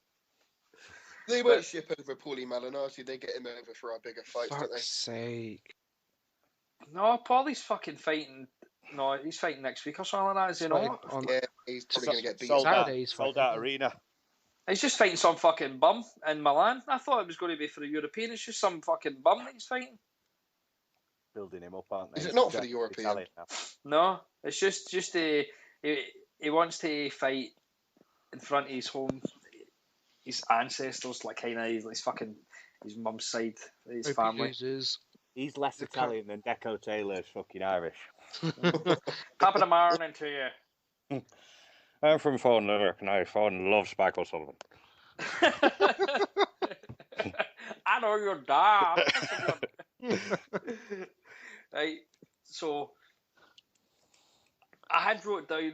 They won't ship over Paulie Malignaggi. They get him over for our bigger fights, don't they? Fuck's sake. No, Paulie's fucking fighting. No, he's fighting next week or something like that, is he not? Yeah, he's probably going to get beat. Sold out arena. He's just fighting some fucking bum in Milan. I thought it was going to be for the European. It's just some fucking bum that he's fighting. Building him up, aren't they? Is it not for the European? No, it's just he wants to fight in front of his ancestors, like kind of his mum's side, his family. He's less Italian than Deco Taylor's fucking Irish. Top of the morning to you. I'm from Ford, Limerick, and I love Spike O'Sullivan. I know your dad. Right, so I had wrote down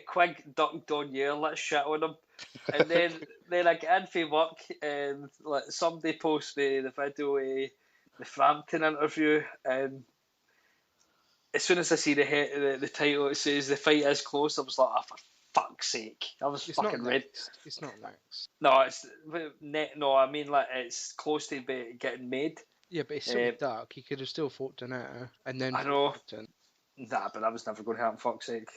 Quigg ducked on you, let's shit on him. And then I get in for work and like somebody posts the video of the Frampton interview, and as soon as I see the title, it says the fight is close. I was like, oh, for fuck's sake! I was It's fucking not red. next. It's not next. No, it's no. I mean, like it's close to getting made. Yeah, but it's still dark. He could have still fought Donato and then I know. Frampton. Nah, but that was never going to happen. Fuck's sake!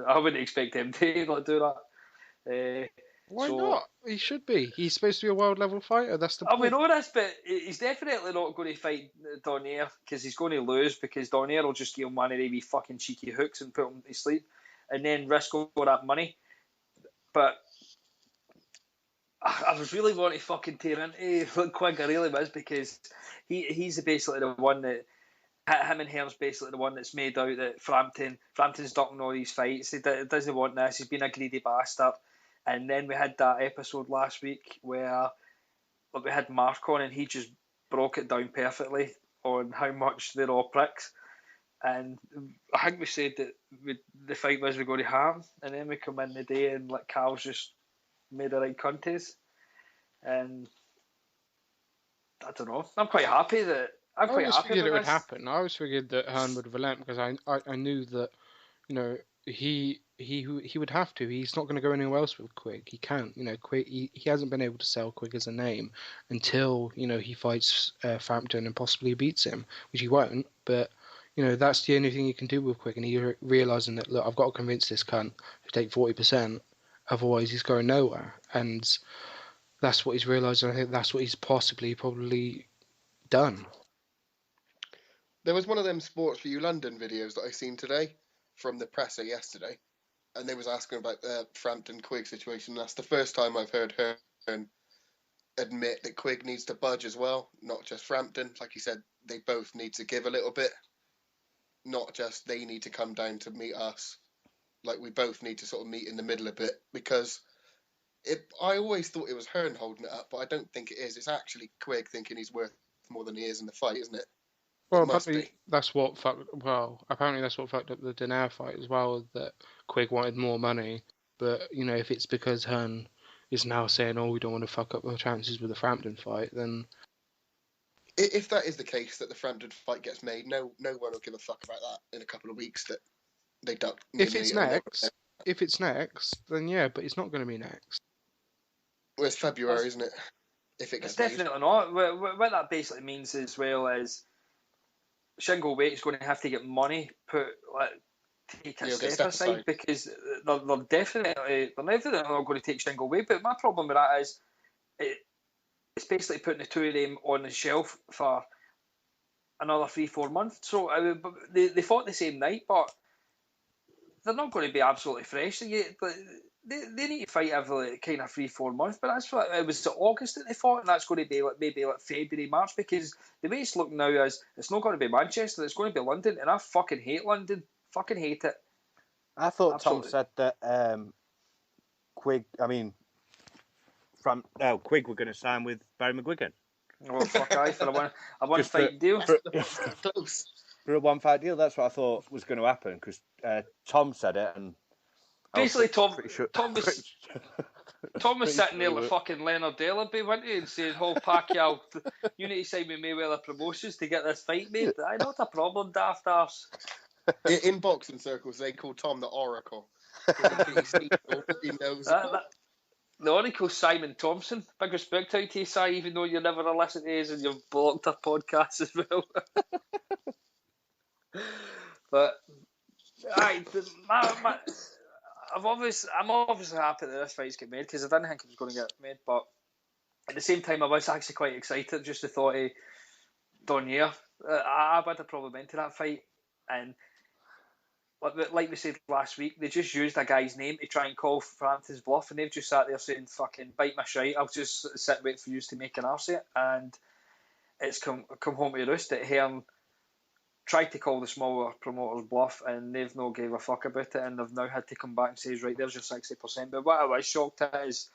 I wouldn't expect him to not do that. Why So, not? He should be. He's supposed to be a world level fighter. That's the we point. know this, but he's definitely not going to fight Donaire because he's going to lose because Donaire will just give him one of the fucking cheeky hooks and put him to sleep, and then risk all that money. But I was really wanting to fucking tear into Quigg. I really was because he's basically the one that. Him and Hearn's basically the one that's made out that Frampton's ducking all these fights. He doesn't want this. He's been a greedy bastard. And then we had that episode last week where we had Mark on and he just broke it down perfectly on how much they're all pricks. And I think we said that the fight was we going to have, and then we come in the day and like Carl's just made the right contest. And I don't know. I'm quite happy that. I always figured it would happen. I always figured that Hearn would relent because I knew that, you know, he would have to. He's not going to go anywhere else with Quigg. He can't. You know, Quigg. He hasn't been able to sell Quigg as a name until he fights Frampton and possibly beats him, which he won't. But that's the only thing he can do with Quigg, and he realizing that look, I've got to convince this cunt to take 40%, otherwise he's going nowhere. And that's what he's realized. I think that's what he's probably done. There was one of them Sports for You London videos that I seen today from the presser yesterday, and they was asking about the Frampton Quigg situation. That's the first time I've heard her admit that Quigg needs to budge as well, not just Frampton. Like he said, they both need to give a little bit, not just they need to come down to meet us. Like we both need to sort of meet in the middle a bit, because I always thought it was Hearn holding it up, but I don't think it is. It's actually Quigg thinking he's worth more than he is in the fight, isn't it? Well, apparently that's what fucked up the Donaire fight as well, that Quigg wanted more money. But, if it's because Hearn is now saying, oh, we don't want to fuck up our chances with the Frampton fight, then... If that is the case, that the Frampton fight gets made, no one will give a fuck about that in a couple of weeks, that they duck... If it's next, then yeah, but it's not going to be next. Well, it's February, isn't it? If it gets made. Definitely not. What that basically means as well is Shingo Waite's going to have to get money take a step aside because they're definitely not going to take Shingo Waite. But my problem with that is it's basically putting the two of them on the shelf for another 3-4 months. So they fought the same night, but they're not going to be absolutely fresh. They need to fight every kind of 3-4 months, but that's what it was August that they fought, and that's going to be maybe February, March, because the way it's looking now is it's not going to be Manchester, it's going to be London, and I fucking hate London. Fucking hate it. I thought Absolutely. Tom said that Quigg were going to sign with Barry McGuigan. Oh, fuck aye, for a one fight deal. For a one fight deal, that's what I thought was going to happen, because Tom said it, and basically Tom was sitting there like fucking Leonard Delaby, wasn't he, and saying, "Oh, Pacquiao, you need to sign with Mayweather Promotions to get this fight made." I not a problem, daft arse. In boxing circles, they call Tom the Oracle. He knows. The Oracle's Simon Thompson. Big respect out to you, Si, even though you never listen to his and you've blocked our podcast as well. But I'm obviously happy that this fight's get made because I didn't think it was going to get made, but at the same time I was actually quite excited just the thought of Donaire. I've had a problem into that fight, and like we said last week, they just used a guy's name to try and call Frampton's bluff, and they've just sat there saying, fucking bite my shite, I'll just sit and wait for you to make an arse of it, and it's come home to roost that Hearn tried to call the smaller promoters bluff, and they've not gave a fuck about it, and they've now had to come back and say, right, there's your 60%. But what I was shocked at is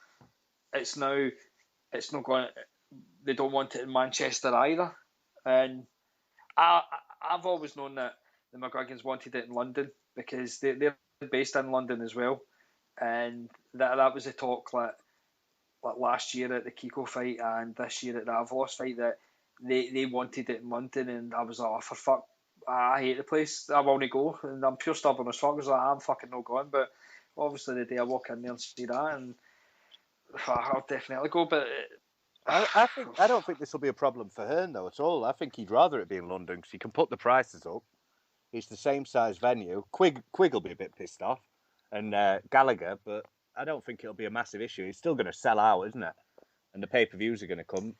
it's not going. They don't want it in Manchester either, and I've always known that the McGuigans wanted it in London because they're based in London as well, and that was the talk like last year at the Kiko fight and this year at the Avalos fight that they wanted it in London, and I was like, oh, for fuck. I hate the place. I won't go, and I'm pure stubborn as fuck. I was like, I'm fucking not going. But obviously, the day I walk in there and see that, and I'll definitely go. But I don't think this will be a problem for Hearn though at all. I think he'd rather it be in London because he can put the prices up. It's the same size venue. Quigg will be a bit pissed off, and Gallagher, but I don't think it'll be a massive issue. It's still going to sell out, isn't it? And the pay-per-views are going to come.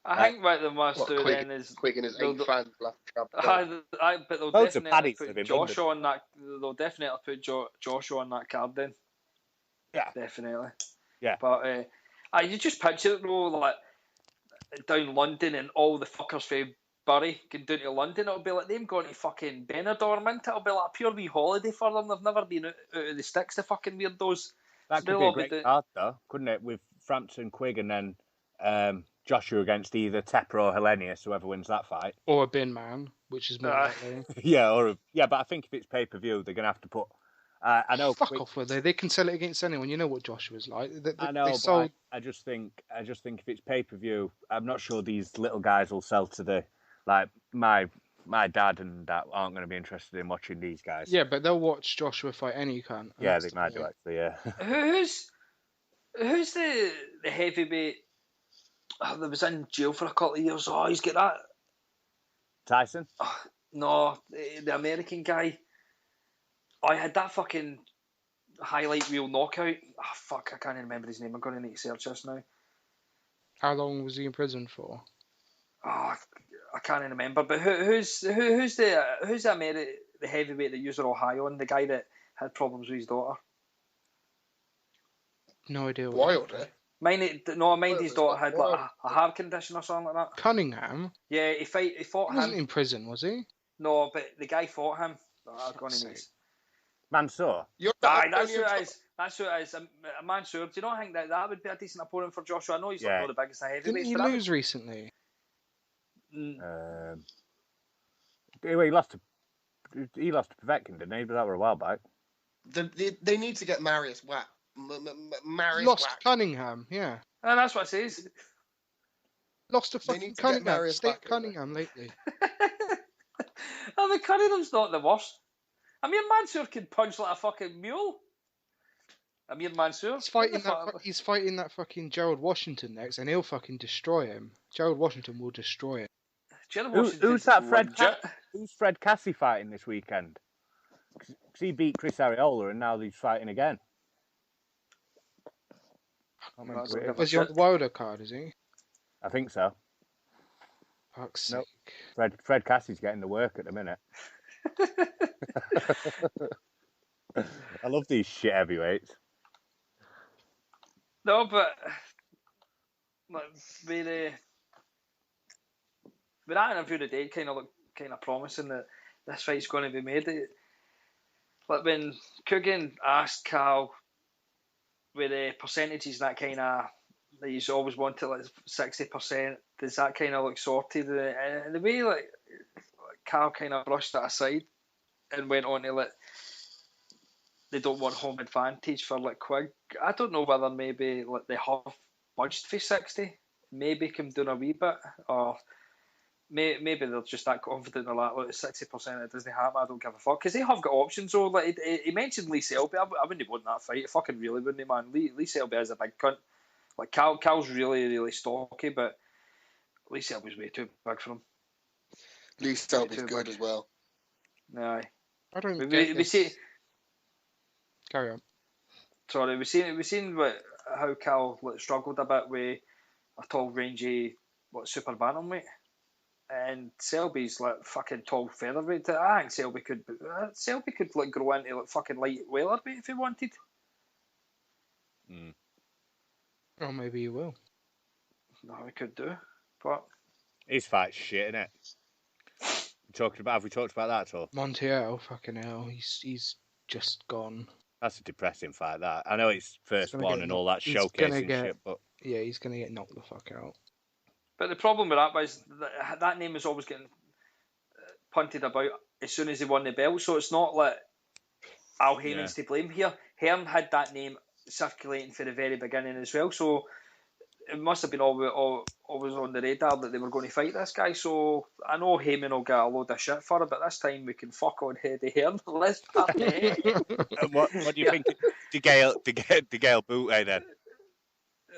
I think what they must do then is Quigg and his 8 fans will have to but they'll Loads of definitely paddies live put in Joshua London. on that. They'll definitely put Joshua on that card then. Yeah, Definitely. yeah. But you just picture it though, like down London and all the fuckers from Bury going down to London. It'll be like them going to fucking Benidorm, isn't it? It'll be like a pure wee holiday for them. They've never been out of the sticks, the fucking weirdos. That could be a great card though, couldn't it? With Frampton, Quigg, and then Joshua against either Tepper or Hellenius, whoever wins that fight. Or a bin man, which is more likely. Yeah, but I think if it's pay-per-view, they're going to have to put... I know. Fuck off with it. They can sell it against anyone. You know what Joshua's like. I know, but I just think if it's pay-per-view, I'm not sure these little guys will sell to the... Like, my dad and that aren't going to be interested in watching these guys. Yeah, but they'll watch Joshua fight any cunt. Yeah, they might do, actually, yeah. Who's the heavyweight that was in jail for a couple of years? Oh, he's got that... Tyson? Oh, no, the American guy. I had that fucking highlight reel knockout. Oh, fuck, I can't even remember his name. I'm going to need to search this now. How long was he in prison for? Oh, I can't even remember. But who's the heavyweight that you were all high on? The guy that had problems with his daughter. No idea. Wilder. Mind his daughter had like a heart condition or something like that. Cunningham. Yeah, he fought He wasn't in prison, was he? No, but the guy fought him. Oh, Mansour? That's who it is. That's who it is. Mansour. Do you not think that would be a decent opponent for Joshua? I know he's not the biggest of heavyweights. Didn't he lose recently? Well, he lost to Povetkin, didn't he? But that were a while back. They need to get Marius Wack. Lost to Cunningham, yeah. And that's what it says. Lost to fucking Cunningham. State Cunningham lately. I mean, Cunningham's not the worst. Amir Mansour can punch like a fucking mule. Amir Mansour. He's fighting that fucking Gerald Washington next, and he'll fucking destroy him. Gerald Washington will destroy him. Who's that Fred? Who's Fred Cassie fighting this weekend? Because he beat Chris Arreola, and now he's fighting again. Was he on the Wilder card? Is he? I think so. Fuck's sake. Fred Cassie's getting the work at the minute. I love these shit heavyweights. No, but with that interview today, kind of looked kind of promising that this fight's going to be made. Like when Quigg asked Cal with the percentages, that kind of that you always wanted like 60%. Does that kind of look sorted? And the way like Cal kind of brushed that aside and went on to like they don't want home advantage for like Quigg. I don't know whether maybe like they have budged for 60, maybe come down a wee bit, or maybe they're just that confident they're like, look, 60% it doesn't happen, I don't give a fuck, because they have got options. So like he mentioned Lee Selby, I wouldn't want that fight. I fucking really wouldn't, man. Lee Selby is a big cunt. Like Cal's really stocky, but Lee Selby's way too big for him. Lee Selby's good as well. Aye. I don't we see. Carry on. Sorry, we seen how Cal struggled a bit with a tall, rangy, super bantamweight, and Selby's like fucking tall featherweight. I think Selby could like grow into like fucking light welterweight if he wanted. Or maybe he will. No, he could do, but his fight's shit, innit? Have we talked about that at all? Montiel, fucking hell, he's just gone. That's a depressing fight, that. I know it's first one and all that showcasing shit, but... Yeah, he's going to get knocked the fuck out. But the problem with that was that name was always getting punted about as soon as he won the belt, so it's not like Al Haymond's to blame here. Hearn had that name circulating for the very beginning as well, so it must have been always on the radar that they were going to fight this guy. So I know Heyman will get a load of shit for it, but this time we can fuck on Eddie Hearn. Let's party. And what do you think? De Gale Booty then?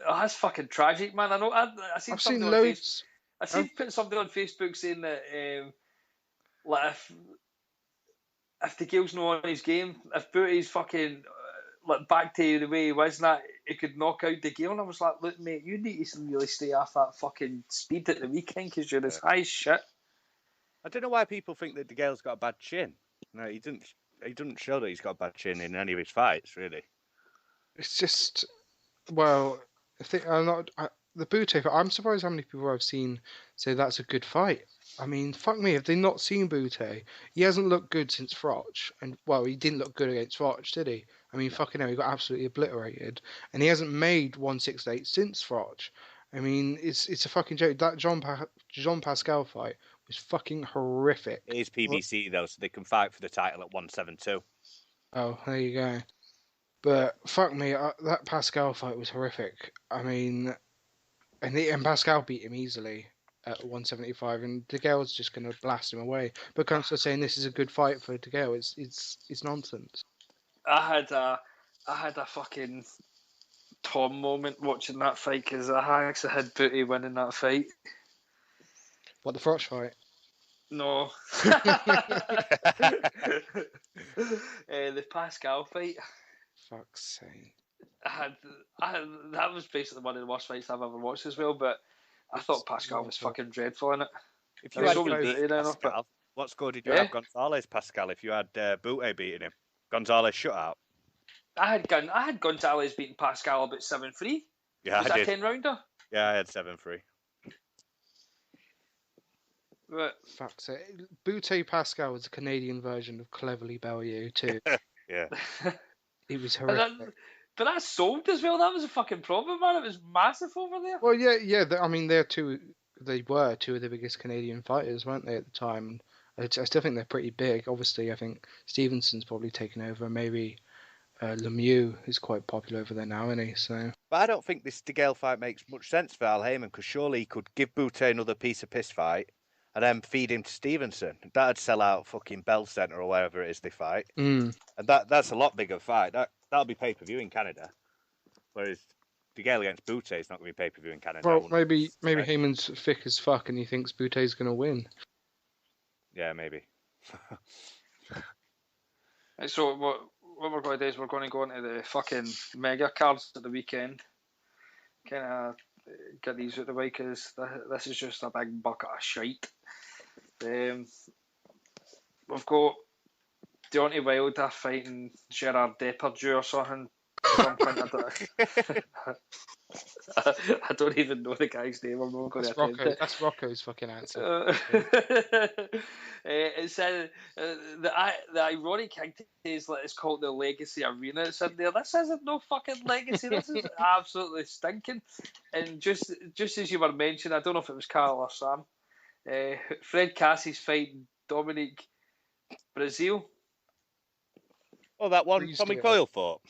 Oh, that's fucking tragic, man. I know. I seen I've something seen on loads. I seen put something on Facebook saying that like if the Gale's not on his game, if Booty's fucking like back to the way he was, and that he could knock out the Gale. And I was like, look, mate, you need to really stay off that fucking speed at the weekend because you're as high as shit. I don't know why people think that De Gale's got a bad chin. No, he didn't. He doesn't show that he's got a bad chin in any of his fights, really. It's just, well, I think the Butte. I'm surprised how many people I've seen say that's a good fight. I mean, fuck me, have they not seen Butte? He hasn't looked good since Froch, and well, he didn't look good against Froch, did he? I mean, fucking hell, he got absolutely obliterated, and he hasn't made 168 since Froch. I mean, it's a fucking joke. That Jean Pascal fight was fucking horrific. It is PBC though, so they can fight for the title at 172. Oh, there you go. But fuck me, that Pascal fight was horrific. I mean, and Pascal beat him easily at 175, and De Gale's just going to blast him away. But Gunther saying this is a good fight for De Gale, it's nonsense. I had a fucking Tom moment watching that fight because I actually had Booty winning that fight. What, the Froch fight? No. The Pascal fight. Fuck's sake. I had that was basically one of the worst fights I've ever watched as well, but I thought Pascal was fucking dreadful in it. If you had Booty Pascal, what score did you have Gonzalez Pascal if you had Booty beating him? Gonzalez shutout? I had Gonzalez beating Pascal about 7-3. Yeah, was I that did. 10-rounder? Yeah, I had 7-3. But fuck's sake. Butte Pascal was a Canadian version of Cleverly Bellew too. Yeah. It was horrific. But that sold as well. That was a fucking problem, man. It was massive over there. Well, yeah. I mean, they were two of the biggest Canadian fighters, weren't they, at the time? I still think they're pretty big. Obviously, I think Stevenson's probably taken over. Maybe Lemieux is quite popular over there now, isn't he? So. But I don't think this De Gale fight makes much sense for Al Heyman, because surely he could give Butte another piece of piss fight and then feed him to Stevenson. That'd sell out fucking Bell Centre or wherever it is they fight. Mm. And that's a lot bigger fight. That'll be pay-per-view in Canada. Whereas De Gale against Butte is not going to be pay-per-view in Canada. Well, maybe Heyman's thick as fuck and he thinks Butte's going to win. Yeah, maybe. So what we're going to do is we're going to go into the fucking mega cards at the weekend. Kind of get these out of the way because this is just a big bucket of shite. We've got Deontay Wilder fighting Gerard Depardieu or something. I don't even know the guy's name. I'm not going to attempt it. That's Rocco's fucking answer. It said the ironic thing is like it's called the Legacy Arena. It's in there. This isn't no fucking legacy. This is absolutely stinking. And just as you were mentioning, I don't know if it was Carl or Sam. Fred Cassie's fighting Dominic Brazil. Oh, that one Tommy Coyle fought.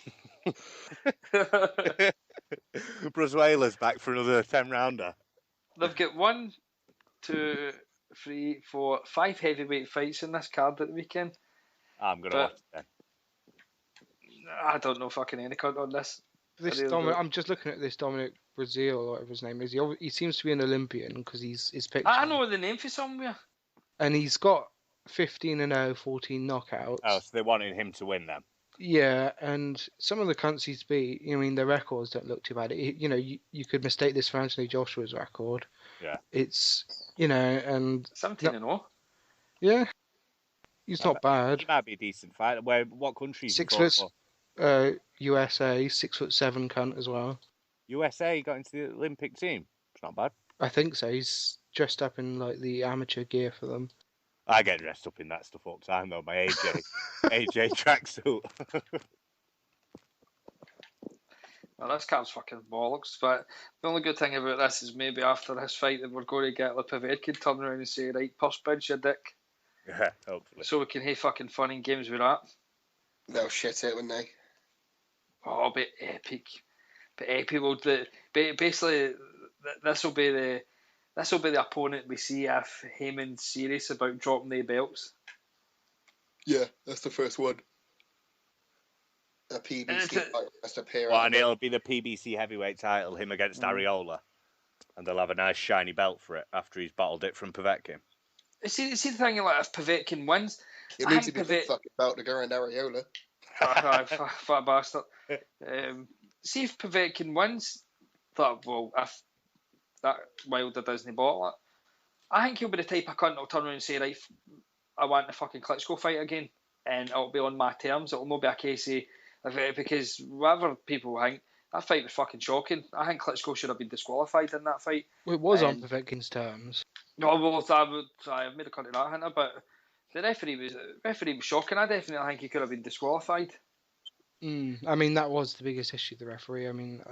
Brazuela's back for another 10-rounder. They've got 1, 2, 3, 4, 5 heavyweight fights in this card at the weekend. I'm going to watch it then. I don't know fucking any cunt on this. I'm just looking at this Dominic Brazil or whatever his name is. He seems to be an Olympian because his picture. I know the name for somewhere. And he's got 15-0, 14 knockouts. Oh, so they wanted him to win them. Yeah, and some of the cunts he's beat, I mean, their records don't look too bad. You could mistake this for Anthony Joshua's record. Yeah. It's, and... 17-0. Yeah. He's not bad. He might be a decent fighter. What country is he for? USA, 6'7" cunt as well. USA got into the Olympic team. It's not bad. I think so. He's dressed up in, the amateur gear for them. I get dressed up in that stuff all the time, though. My AJ tracksuit. Well, this card's fucking bollocks. But the only good thing about this is maybe after this fight that we're going to get Lipovetsky turn around and say, right, purse pinch your dick. Yeah, hopefully. So we can have fucking fun and games with that. They'll shit it, wouldn't they? Oh, but epic. But epic will do. Basically, this will be the opponent we see if Heyman's serious about dropping the belts. Yeah, that's the first one. A PBC fight has to appear. Well, and it'll be the PBC heavyweight title, him against Areola, and they'll have a nice shiny belt for it after he's bottled it from Povetkin. See the thing, like if Povetkin wins, it needs to be the fucking belt to go around Areola. Fat bastard. See if Povetkin wins, if that Wilder doesn't bottle it, I think he'll be the type of cunt that'll turn around and say, right, I want the fucking Klitschko fight again, and it'll be on my terms. It'll not be a case of because whatever people think, that fight was fucking shocking. I think Klitschko should have been disqualified in that fight. Well, it was on Povetkin's terms. No, well, I've made a cut of that, Hunter, but the referee was shocking. I definitely think he could have been disqualified. I mean, that was the biggest issue. The referee. I mean,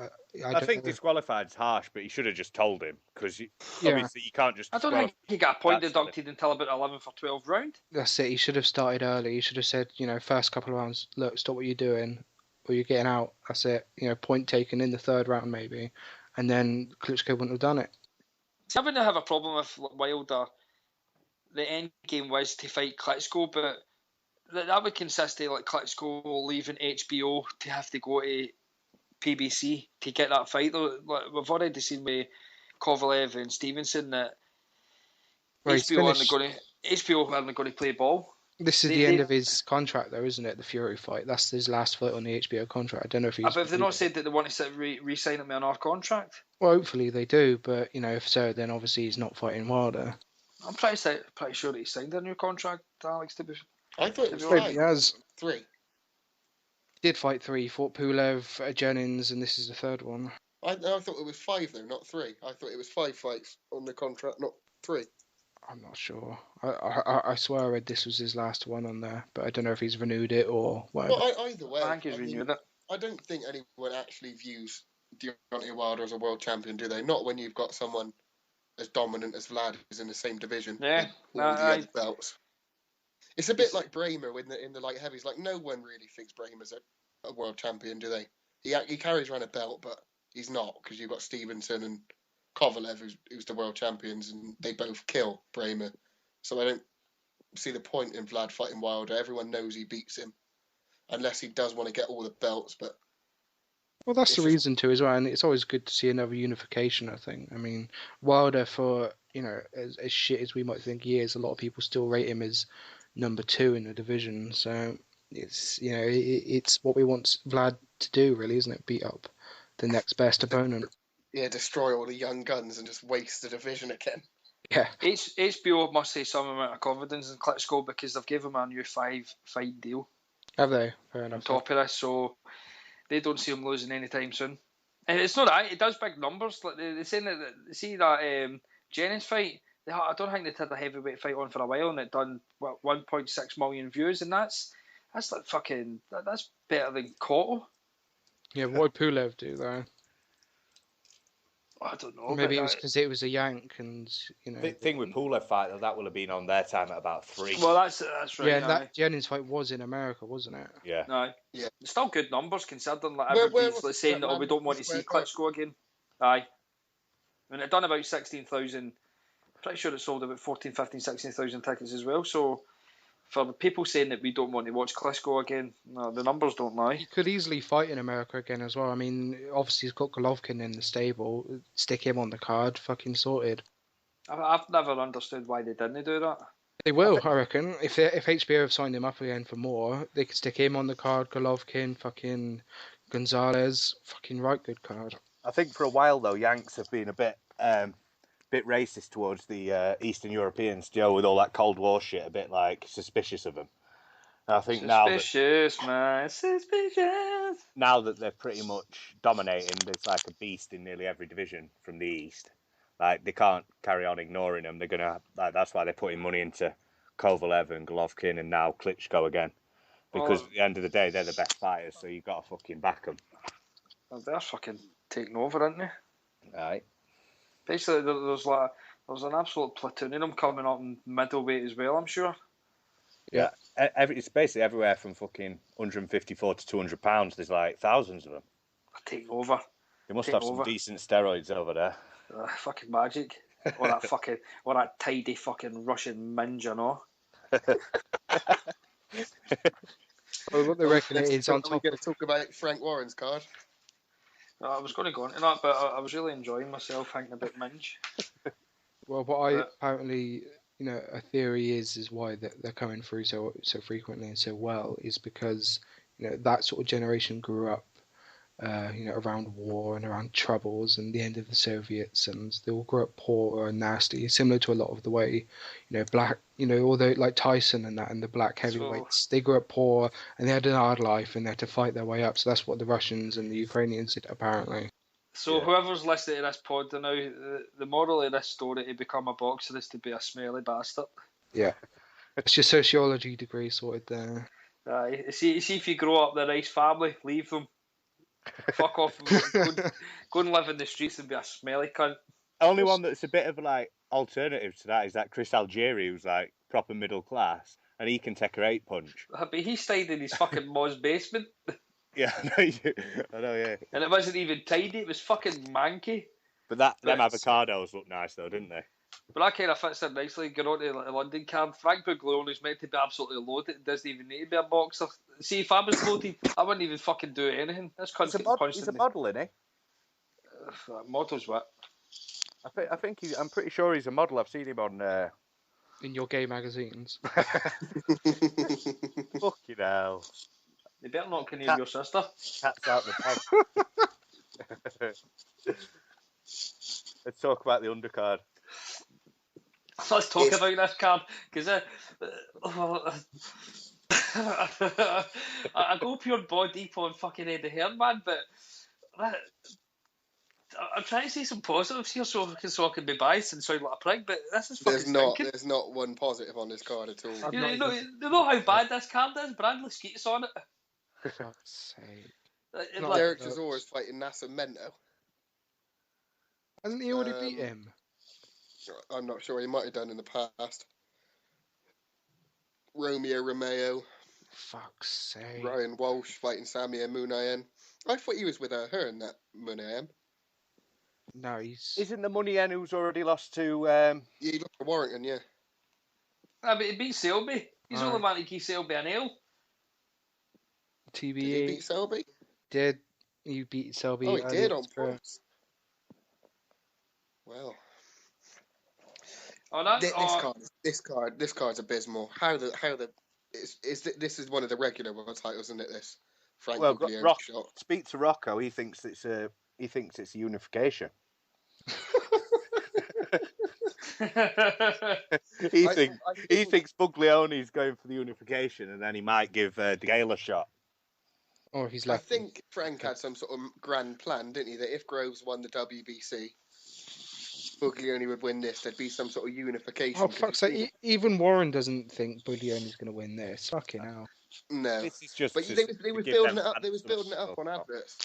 I think disqualified's harsh, but he should have just told him because obviously you can't just. I don't think he got a point deducted until about 11 for 12 round. That's it. He should have started early. He should have said, first couple of rounds, look, stop what you're doing, or you're getting out. That's it. Point taken in the third round maybe, and then Klitschko wouldn't have done it. See, I wouldn't have a problem with Wilder. The end game was to fight Klitschko, but that would consist of like Klitschko leaving HBO to have to go to PBC to get that fight. Though we've already seen with Kovalev and Stevenson that HBO aren't going to play ball. This is the end of his contract, though, isn't it? The Fury fight. That's his last fight on the HBO contract. I don't know if he's. But have they not said that they want to re-sign him on our contract? Well, hopefully they do, but if so, then obviously he's not fighting Wilder. I'm pretty sure that he signed a new contract, Alex. I thought it was 5. He has 3. He did fight 3. He fought Pulev, Jennings, and this is the third one. I thought it was 5 though, not 3. I thought it was 5 fights on the contract, not 3. I'm not sure. I swear I read this was his last one on there, but I don't know if he's renewed it or whatever. Well, either way, I think he's renewed it. I don't think anyone actually views Deontay Wilder as a world champion, do they? Not when you've got someone as dominant as Vlad who's in the same division. Yeah, with all the other belts. It's a bit like Bramer in the light heavies. Like no one really thinks Bramer's a world champion, do they? He carries around a belt, but he's not because you've got Stevenson and Kovalev, who's the world champions, and they both kill Bramer. So I don't see the point in Vlad fighting Wilder. Everyone knows he beats him, unless he does want to get all the belts. But well, that's the reason too as well, and it's always good to see another unification. I think. I mean, Wilder, for as shit as we might think he is, a lot of people still rate him as number 2 in the division. So it's it's what we want Vlad to do, really, isn't it? Beat up the next best opponent. Yeah, destroy all the young guns and just waste the division again. Yeah. HBO must say some amount of confidence in Klitschko because they've given him a new 5-fight deal. Have they? Fair enough. On top of this, so they don't see him losing anytime soon. And it's not that, it does big numbers. Like they're saying that Jennings fight, I don't think they'd had a heavyweight fight on for a while, and it done 1.6 million views, and that's like fucking, that's better than Cotto. Yeah, what would Pulev do though? I don't know. Maybe it was because it was a yank, and The thing with Pulev fight that would have been on their time at about 3. Well, that's right. Yeah, and that Jennings fight was in America, wasn't it? Yeah. No. Yeah. Still good numbers considering like Where everybody's was saying that that we don't want to see Klitschko again. Aye. I mean, it done about 16,000. Pretty sure it sold about 14, 15, 16,000 tickets as well. So for the people saying that we don't want to watch Klitschko again, no, the numbers don't lie. He could easily fight in America again as well. I mean, obviously he's got Golovkin in the stable. Stick him on the card, fucking sorted. I've never understood why they didn't do that. They will, I reckon. If HBO have signed him up again for more, they could stick him on the card, Golovkin, fucking Gonzalez, fucking right good card. I think for a while though, Yanks have been a bit racist towards the Eastern Europeans, Joe, with all that Cold War shit, a bit like suspicious of them. And I think now that they're pretty much dominating, it's like a beast in nearly every division from the East. Like they can't carry on ignoring them. They're gonna that's why they're putting money into Kovalev and Golovkin and now Klitschko again, because at the end of the day they're the best fighters. So you've got to fucking back them. Well, they're fucking taking over, aren't they? Right. Basically, there's an absolute platoon of them coming up in middleweight as well, I'm sure. Yeah, it's basically everywhere from fucking 154 to 200 pounds. There's like thousands of them. Taking over. They must have some decent steroids over there. Fucking magic. Or that tidy fucking Russian minge, you know. Well, what they reckon it is on Are we top going of. to talk about Frank Warren's card? I was going to go into that, but I was really enjoying myself thinking about minge. Well, what I But- apparently, a theory is why they're coming through so frequently and so well is because that sort of generation grew up, around war and around troubles and the end of the Soviets, and they all grew up poor and nasty, similar to a lot of the way, black, although like Tyson and that and the black heavyweights, they grew up poor and they had an hard life and they had to fight their way up. So that's what the Russians and the Ukrainians did apparently. So whoever's listening to this pod now, the moral of this story to become a boxer is to be a smelly bastard. Yeah, it's your sociology degree sorted there. See if you grow up in a nice family, leave them. Fuck off. Go and live in the streets and be a smelly cunt. Only one that's a bit of like alternative to that is that Chris Algieri, who's like proper middle class, and he can take a 8-punch. But he stayed in his fucking mom's basement. Yeah, I know, yeah. And it wasn't even tidy, it was fucking manky. But them avocados look nice though, didn't they? But that kind of fits in nicely. Get on to the London card. Frank Buglioni's meant to be absolutely loaded. It doesn't even need to be a boxer. See, if I was loaded, I wouldn't even fucking do anything. This cunt's He's a model, isn't he? Model's what? I think I'm pretty sure he's a model. I've seen him on. In your gay magazines. Fucking hell. You better not name your sister. Cat's out the bag. Let's talk about the undercard. Let's talk about this card, because I go pure body on fucking Eddie Hearn, man, but I'm trying to see some positives here so I can be biased and sound like a prick, but this is fucking stinking. There's not one positive on this card at all. You know how bad this card is? Bradley Skeet's on it. For fuck's sake. Derek Chisora is fighting Nasser Mento. Hasn't he already beat him? I'm not sure. He might have done in the past. Romeo Romeo. Fuck's sake. Ryan Walsh fighting Samir Munayen. I thought he was with her in that Munayen. No, he's... Isn't the Munayen who's already lost to... Yeah, he lost to Warrington, yeah. But he beat Selby. He's the only man to give Selby an L. TBA. Did he beat Selby? Did you beat Selby? Oh, he did on points. Well... This card's abysmal. This is one of the regular world titles, isn't it? This Frank Buglioni shot. Speak to Rocco. He thinks it's a unification. he thinks Buglioni's going for the unification, and then he might give DeGale a shot. Or if he's left. I think Frank had some sort of grand plan, didn't he? That if Groves won the WBC, Buglioni would win this. There'd be some sort of unification. Oh, fuck's sake. Even Warren doesn't think Buglioni's going to win this. Fucking hell. No. This is just but they was building it up. They was building it up on adverts.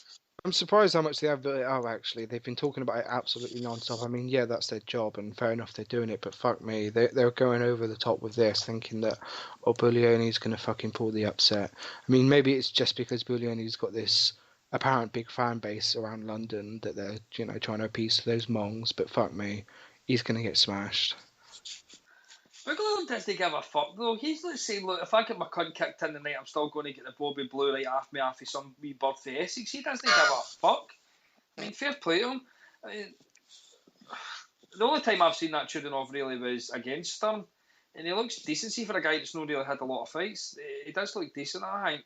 I'm surprised how much they have built it up, actually. They've been talking about it absolutely non-stop. I mean, yeah, that's their job, and fair enough they're doing it, but fuck me. They're going over the top with this, thinking that, Buglioni's going to fucking pull the upset. I mean, maybe it's just because Buglioni's got this apparent big fan base around London that they're, trying to appease to those mongs, but fuck me. He's going to get smashed. Buglioni doesn't give a fuck though. He's like saying, look, if I get my cunt kicked in the night, I'm still going to get the Bobby Blue right off me after some wee birthday Essex. He doesn't give a fuck. I mean, fair play to him. I mean, the only time I've seen that Chudinov really was against Stern, and he looks decent. See, for a guy that's not really had a lot of fights, he does look decent, I think.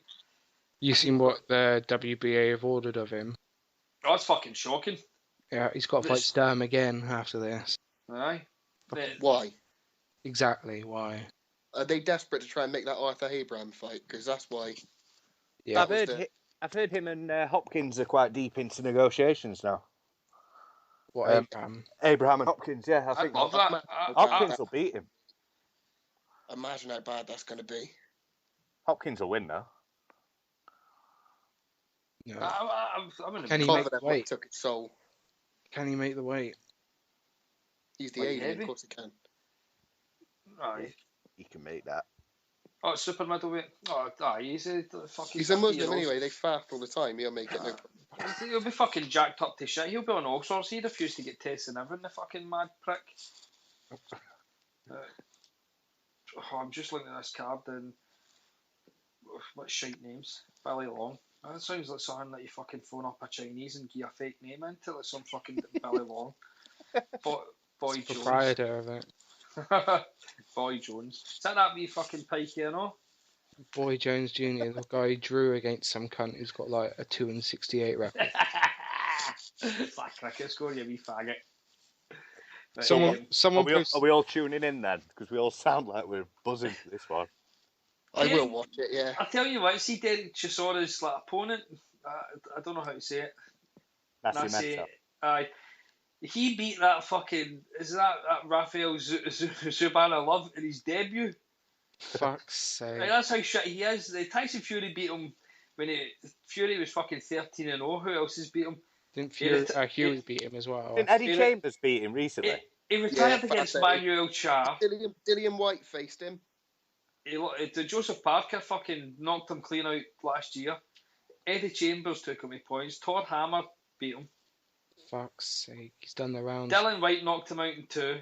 You seen what the WBA have ordered of him? Oh, that's fucking shocking. Yeah, he's got to fight Sturm again after this. Aye. Why? Exactly, why? Are they desperate to try and make that Arthur Abraham fight? Because that's why. Yeah, I've heard him and Hopkins are quite deep into negotiations now. What, Abraham? Abraham and Hopkins, yeah. I think love that. Hopkins will beat him. Imagine how bad that's going to be. Hopkins will win, though. No. Can he make the weight? Took its soul. Can he make the weight? He's the alien, of course he can. Aye. He can make that. Oh, super middleweight. Oh, aye, he's a fucking... He's a Muslim anyway, they fast all the time, he'll make it no problem. He'll be fucking jacked up to shit. He'll be on all sorts. He refused to get tested and everything, the fucking mad prick. I'm just looking at this card and what shite names. Billy Long. That sounds like something that you fucking phone up a Chinese and give a fake name into, like some fucking Billy Long. Boy It's Jones. proprietor of it. Boy Jones. Is that wee fucking Pacquiao, no? Boy Jones Jr., the guy he drew against some cunt who's got like a 2-68 record. It's like cricket score, you wee faggot. But, Someone Are we all tuning in then? Because we all sound like we're buzzing for this one. I will watch it, yeah. I tell you what, see Derek Chisora's like opponent. I don't know how to say it. Nascimento. Aye. He beat that fucking that Rafael Zubana Love in his debut. Fuck's sake. Like, that's how shit he is. Tyson Fury beat him when Fury was fucking 13-0. Who else has beat him? Didn't Huey beat him as well? Didn't Eddie Chambers beat him recently? He retired against Manuel Charr. Dillian White faced him. The Joseph Parker fucking knocked him clean out last year. Eddie Chambers took him 8 points. Todd Hammer beat him. Fuck's sake, he's done the rounds. Dylan White knocked him out in 2.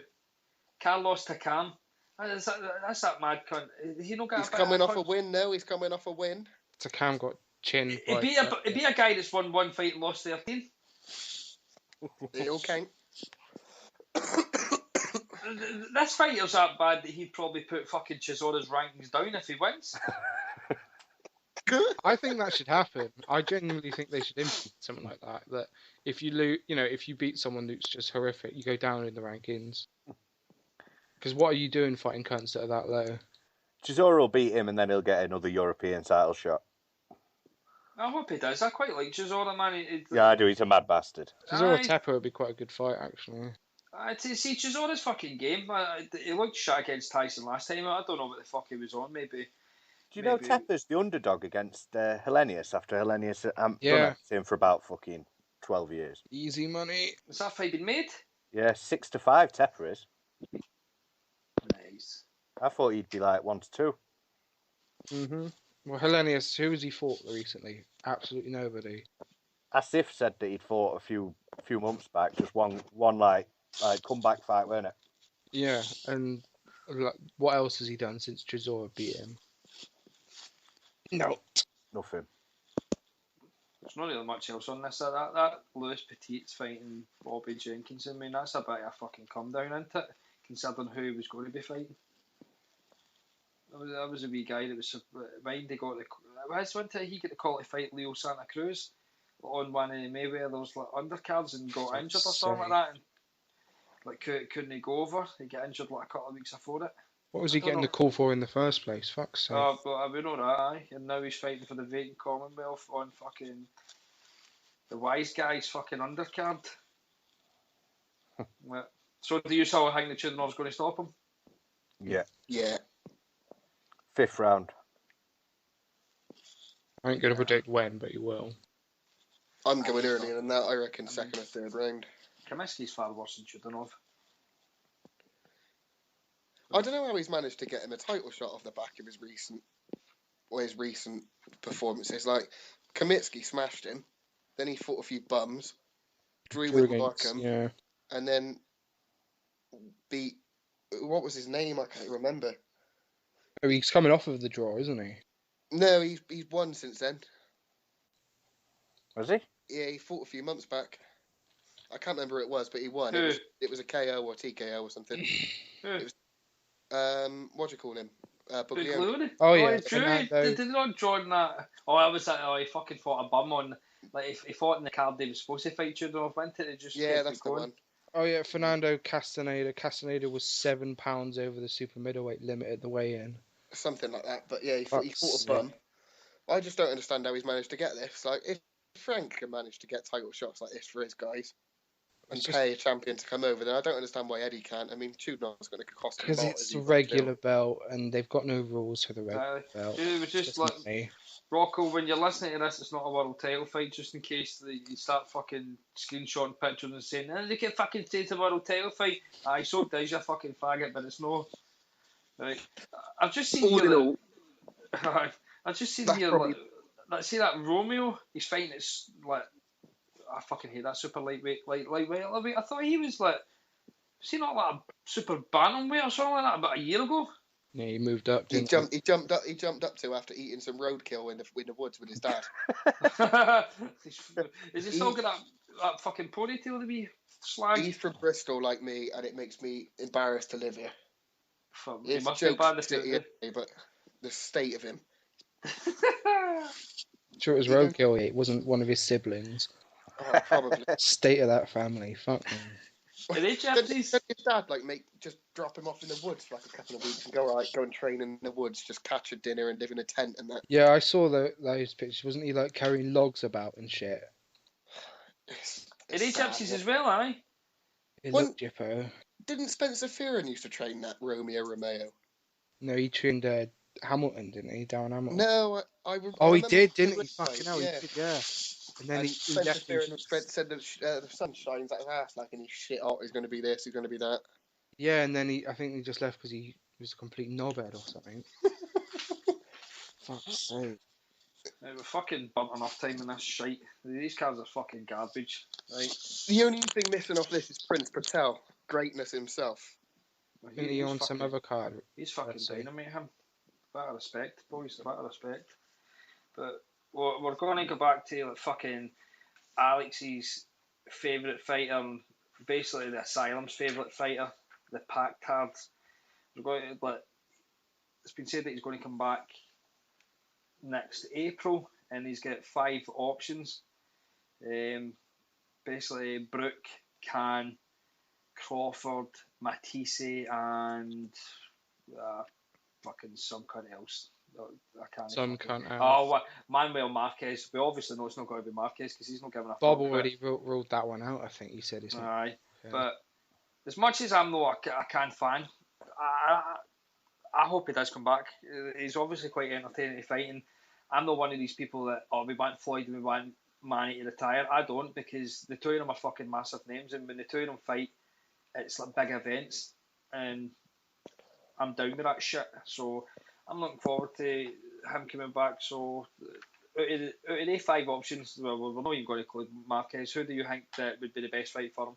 Carlos Takam. That's that mad cunt. He's coming off a win now. He's coming off a win. Takam got chin. He beat a guy that's won 1 fight and lost 13. They all count. This fighter's that bad that he'd probably put fucking Chisora's rankings down if he wins. I think that should happen. I genuinely think they should implement something like that. That if you lose, if you beat someone who's just horrific, you go down in the rankings. Because what are you doing fighting cunts that are that low? Chisora will beat him and then he'll get another European title shot. I hope he does. I quite like Chisora, man. Yeah, I do. He's a mad bastard. Chisora Tepper would be quite a good fight, actually. See, Chisora's fucking game. He looked shit against Tyson last time. I don't know what the fuck he was on, maybe. Do you know Tepper's the underdog against Hellenius after Hellenius done everything for about fucking 12 years? Easy money. Has that fight been made? Yeah, 6-5 Tepper is. Nice. I thought he'd be like 1-2. Mm-hmm. Well, Hellenius, who has he fought recently? Absolutely nobody. Asif said that he'd fought a few months back, just one like comeback fight, weren't it? Yeah, and what else has he done since Chisora beat him? No. Nothing. There's not really much else on this. That Lewis Petit's fighting Bobby Jenkins. I mean, that's a bit of a fucking come down, isn't it? Considering who he was going to be fighting. That was a wee guy that was mind he got he got the call to fight Leo Santa Cruz on one of Mayweather's like undercards and got injured or something like that, and like couldn't he go over? He got injured like a couple of weeks before it. What was he getting the call for in the first place? Fuck's sake. Oh, but we know that, aye. And now he's fighting for the vacant Commonwealth on fucking the wise guy's fucking undercard. So do you still think the Chudnov's going to stop him? Yeah. Yeah. 5th round. I ain't going to predict when, but he will. I'm going earlier than that. I reckon 2nd or 3rd round. Kaminsky's far worse than Chudnov. I don't know how he's managed to get him a title shot off the back of his recent performances. Like, Kaminsky smashed him, then he fought a few bums, drew with Markham, yeah. And then beat... What was his name? I can't remember. Oh, he's coming off of the draw, isn't he? No, he's won since then. Was he? Yeah, he fought a few months back. I can't remember who it was, but he won. It was a KO or TKO or something. It was, what do you call him? Buglioni. Oh yeah, did not join that. Oh, I was like, he fucking fought a bum on. Like he fought in the card they was supposed to fight Chudnov, went it? Just that's the one. Oh yeah, Fernando Castaneda. Castaneda was £7 over the super middleweight limit at the weigh-in. Something like that, but yeah, he fought a bum. I just don't understand how he's managed to get this. Like, if Frank can manage to get title shots like this for his guys and pay a champion to come over, then I don't understand why Eddie can't. I mean, Chudnov's going to cost him. Because it's a regular belt, and they've got no rules for the regular belt. It was just like Rocco, when you're listening to this, it's not a world title fight, just in case you start fucking screenshotting pictures and saying, they can fucking say it's a world title fight. Aye, so does you fucking faggot, but it's no. Right. I've just seen I've just seen here, see that Romeo, he's fighting at like I fucking hate that super lightweight. I thought he was like, was he not like a super bantamweight or something like that about a year ago? Yeah, he moved up. He Didn't jumped up to after eating some roadkill in the woods with his dad. Is he still got that fucking ponytail to be slag? He's from Bristol like me, and it makes me embarrassed to live here. He It's must be a joke bad city, but the state of him. Sure, it was roadkill. It wasn't one of his siblings. Oh, probably. State of that family. Fuck me. Are they Japanese? Did his dad just drop him off in the woods for like a couple of weeks and go and train in the woods, just catch a dinner and live in a tent and that? Yeah, I saw those pictures. Wasn't he like carrying logs about and shit? Are they gypsies as well, aye? It looked jippo. Didn't Spencer Fearon used to train that Romeo Romeo? No, he trained Hamilton, didn't he? Darren Hamilton. No, he did, didn't he? Fucking hell, yeah. he did, yeah. And then he Spencer left. Fearon said the sun shines out his ass, like, and he's shit hot. He's going to be this. He's going to be that. Yeah, and then I think he just left because he was a complete knobhead or something. Fuck's sake. We're fucking burnt enough time in this shite. These cars are fucking garbage, right? The only thing missing off this is Prince Patel, greatness himself. Isn't he on some other card? He's fucking dynamite, him. Bit of respect, boys. Bit of respect. But we're going to go back to like fucking Alex's favourite fighter, basically the Asylum's favourite fighter, the Packed Cards. We're going to, like, it's been said that he's going to come back next April, and he's got 5 options. Basically, Brook, Khan, Crawford, Matisse, and fucking some cunt else. I can't. Some cunt else. Oh, Manuel Marquez. We obviously know it's not going to be Marquez because he's not giving a fuck. Bob already ruled that one out. I think he said it's not. Aye, yeah. But as much as I'm not a Khan fan, I hope he does come back. He's obviously quite entertaining to fight, and I'm not one of these people that we want Floyd and we want Manny to retire. I don't, because the two of them are fucking massive names, and when the two of them fight, it's like big events, and I'm down with that shit. So I'm looking forward to him coming back. So out of the 5 options, well, we're not even going to include Marquez. Who do you think that would be the best fight for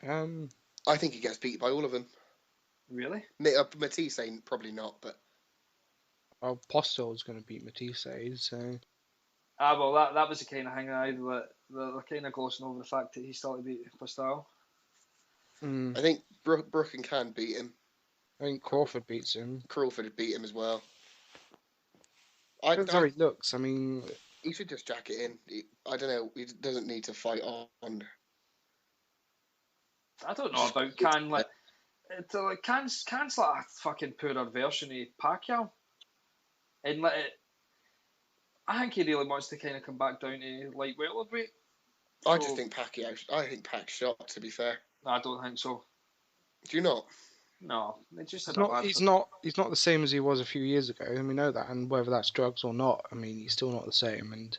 him? I think he gets beat by all of them. Really? Matisse probably not, but Postel's going to beat Matisse, so. Well, that was the kind of thing they're kind of glossing over the fact that he still to beat Postel. I think Brook and Khan beat him. I think Crawford beats him. Crawford would beat him as well. Depends how he looks. I mean, he should just jack it in. I don't know. He doesn't need to fight on. I don't know about Khan. Khan's like a fucking poorer version of Pacquiao, and I think he really wants to kind of come back down to light welterweight. I just think Pacquiao. I think Pac shot. To be fair, I don't think so. Do you not? No, it's just he's not the same as he was a few years ago, and we know that. And whether that's drugs or not, I mean, he's still not the same, and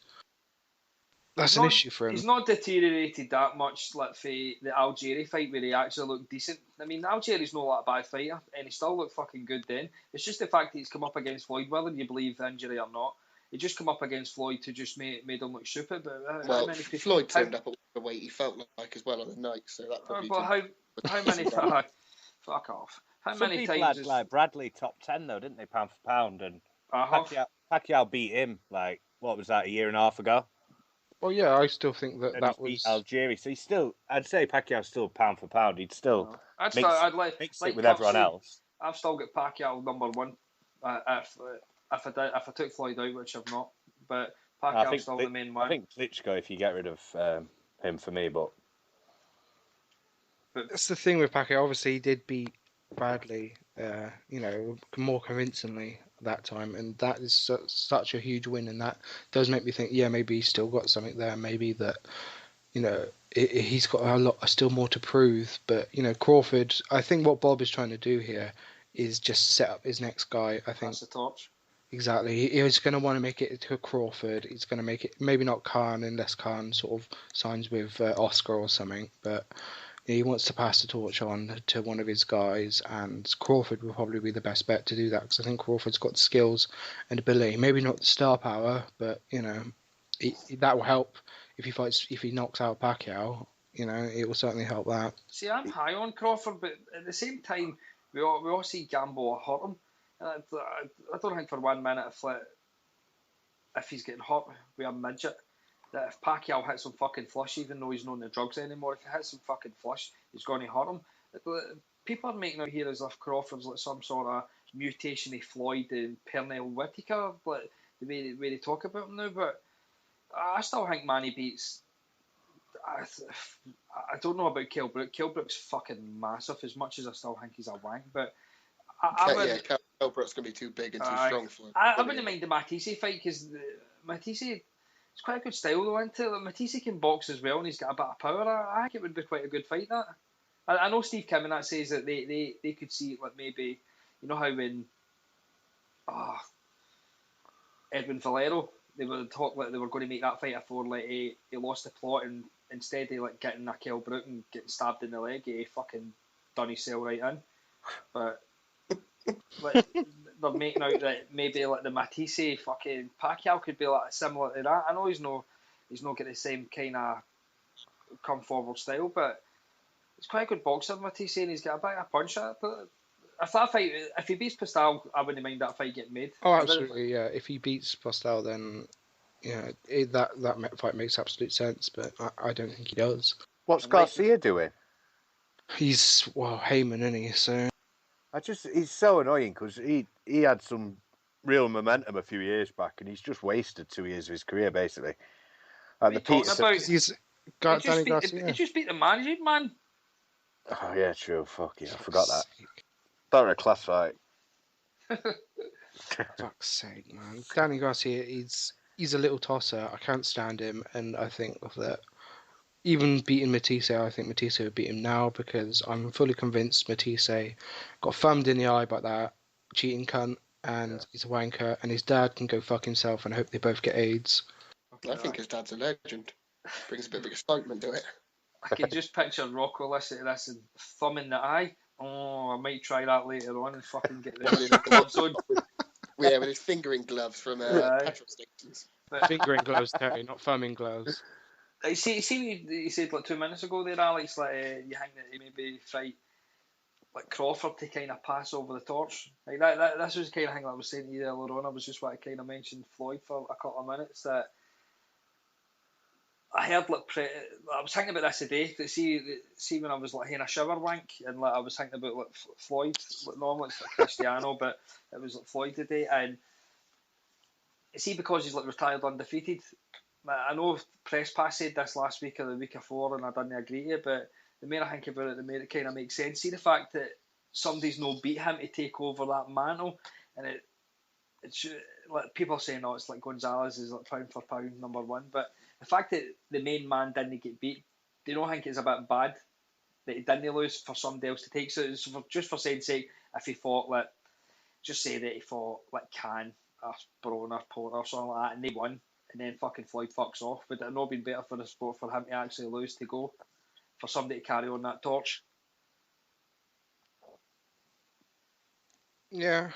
that's an issue for him. He's not deteriorated that much, like for the Algieri fight where he actually looked decent. I mean, Algieri's not like a bad fighter, and he still looked fucking good then. It's just the fact that he's come up against Floyd, whether you believe the injury or not. He just come up against Floyd to just made him look stupid. But Floyd turned up at the weight he felt like as well on the night, so that probably. But how many times? Fuck off. How Some many people times? Had, like Bradley top 10 though, didn't they, pound for pound? And Pacquiao beat him like what was that, a year and a half ago? Well, yeah, I still think that was beat Algieri. So he's still, I'd say Pacquiao's still pound for pound. He'd still mix it with everyone else. I've still got Pacquiao number 1. If I took Floyd out, which I've not, but Pacquiao's still the main one. I think Klitschko if you get rid of him for me, but that's the thing with Pacquiao. Obviously, he did beat Bradley, more convincingly that time, and that is such a huge win, and that does make me think, yeah, maybe he's still got something there. Maybe that, he's got a lot still more to prove. But Crawford, I think what Bob is trying to do here is just set up his next guy. I think that's the torch. Exactly. He's going to want to make it to Crawford. He's going to make it maybe not Khan unless Khan sort of signs with Oscar or something, but. He wants to pass the torch on to one of his guys, and Crawford will probably be the best bet to do that because I think Crawford's got the skills and ability. Maybe not the star power, but that will help if he knocks out Pacquiao, it will certainly help that. See, I'm high on Crawford, but at the same time, we all see Gamble hurt him. And I don't think for 1 minute if he's getting hurt with a midget, that if Pacquiao hits him fucking flush, even though he's not on the drugs anymore, if he hits him fucking flush, he's going to hurt him. People are making out here as if Crawford's like some sort of mutation of Floyd and Pernell Whitaker, like the way they talk about him now. But I still think Manny beats. I don't know about Kell Brook. Kell Brook's fucking massive. As much as I still think he's a wank, but Kell Brook's gonna be too big and too strong for him. I wouldn't mind the Matisse fight because Matisse, it's quite a good style though, isn't it? Like, Matisse can box as well, and he's got a bit of power. I think it would be quite a good fight. That I know Steve Kim and that says that they could see it like maybe, you know how when Edwin Valero, they were talk like they were going to make that fight before like he lost the plot, and instead of like getting a Kell Brook and getting stabbed in the leg, he fucking done his cell right in. But like, they're making out that maybe like the Matisse fucking Pacquiao could be like similar to that. I know he's not got the same kind of come forward style, but he's quite a good boxer, Matisse, and he's got a bit of punch. But if he beats Pascal, I wouldn't mind that fight getting made. Oh, absolutely, yeah. If he beats Pascal, then that fight makes absolute sense. But I don't think he does. What's Garcia doing? He's Heyman, isn't he? So he's so annoying because he had some real momentum a few years back, and he's just wasted 2 years of his career basically. And he's got Danny Garcia. He just beat the management man. Oh yeah, true. Fuck yeah, I forgot that. Thought a class fight. Fuck's sake, man. Danny Garcia, he's a little tosser. I can't stand him, and I think that even beating Matisse, I think Matisse would beat him now because I'm fully convinced Matisse got thumbed in the eye by that cheating cunt, and he's a wanker, and his dad can go fuck himself, and I hope they both get AIDS. I think his dad's a legend. Brings a bit of excitement to it. I can just picture Rocco listening to this and thumb in the eye. Oh, I might try that later on and fucking get the gloves on. Yeah, with his fingering gloves from petrol stations. Fingering gloves, Terry, not thumbing gloves. You see, you said like 2 minutes ago there, Alex, like you think that he maybe fight like Crawford to kind of pass over the torch. Like this was the kind of thing that I was saying to you earlier on. I was just want to kind of mention Floyd for a couple of minutes. That I heard I was thinking about this today. See when I was like in a shower wank, and like I was thinking about like Floyd. Like, normally it's like Cristiano, but it was like Floyd today. And see, because he's like retired undefeated. I know Press Pass said this last week or the week before, and I didn't agree to it. But the more I think about it, the more it kind of makes sense. See the fact that somebody's no beat him to take over that mantle, and it's like people are saying, "Oh, it's like Gonzalez is like pound for pound number one," but the fact that the main man didn't get beat, do you not think it's a bit bad that he didn't lose for somebody else to take? So it's just for saying sake, if he fought like, just say that he fought like Khan or Braun or Porter or something like that, and they won, and then fucking Floyd fucks off, would it not been better for the sport for him to actually lose to go, for somebody to carry on that torch? Yeah.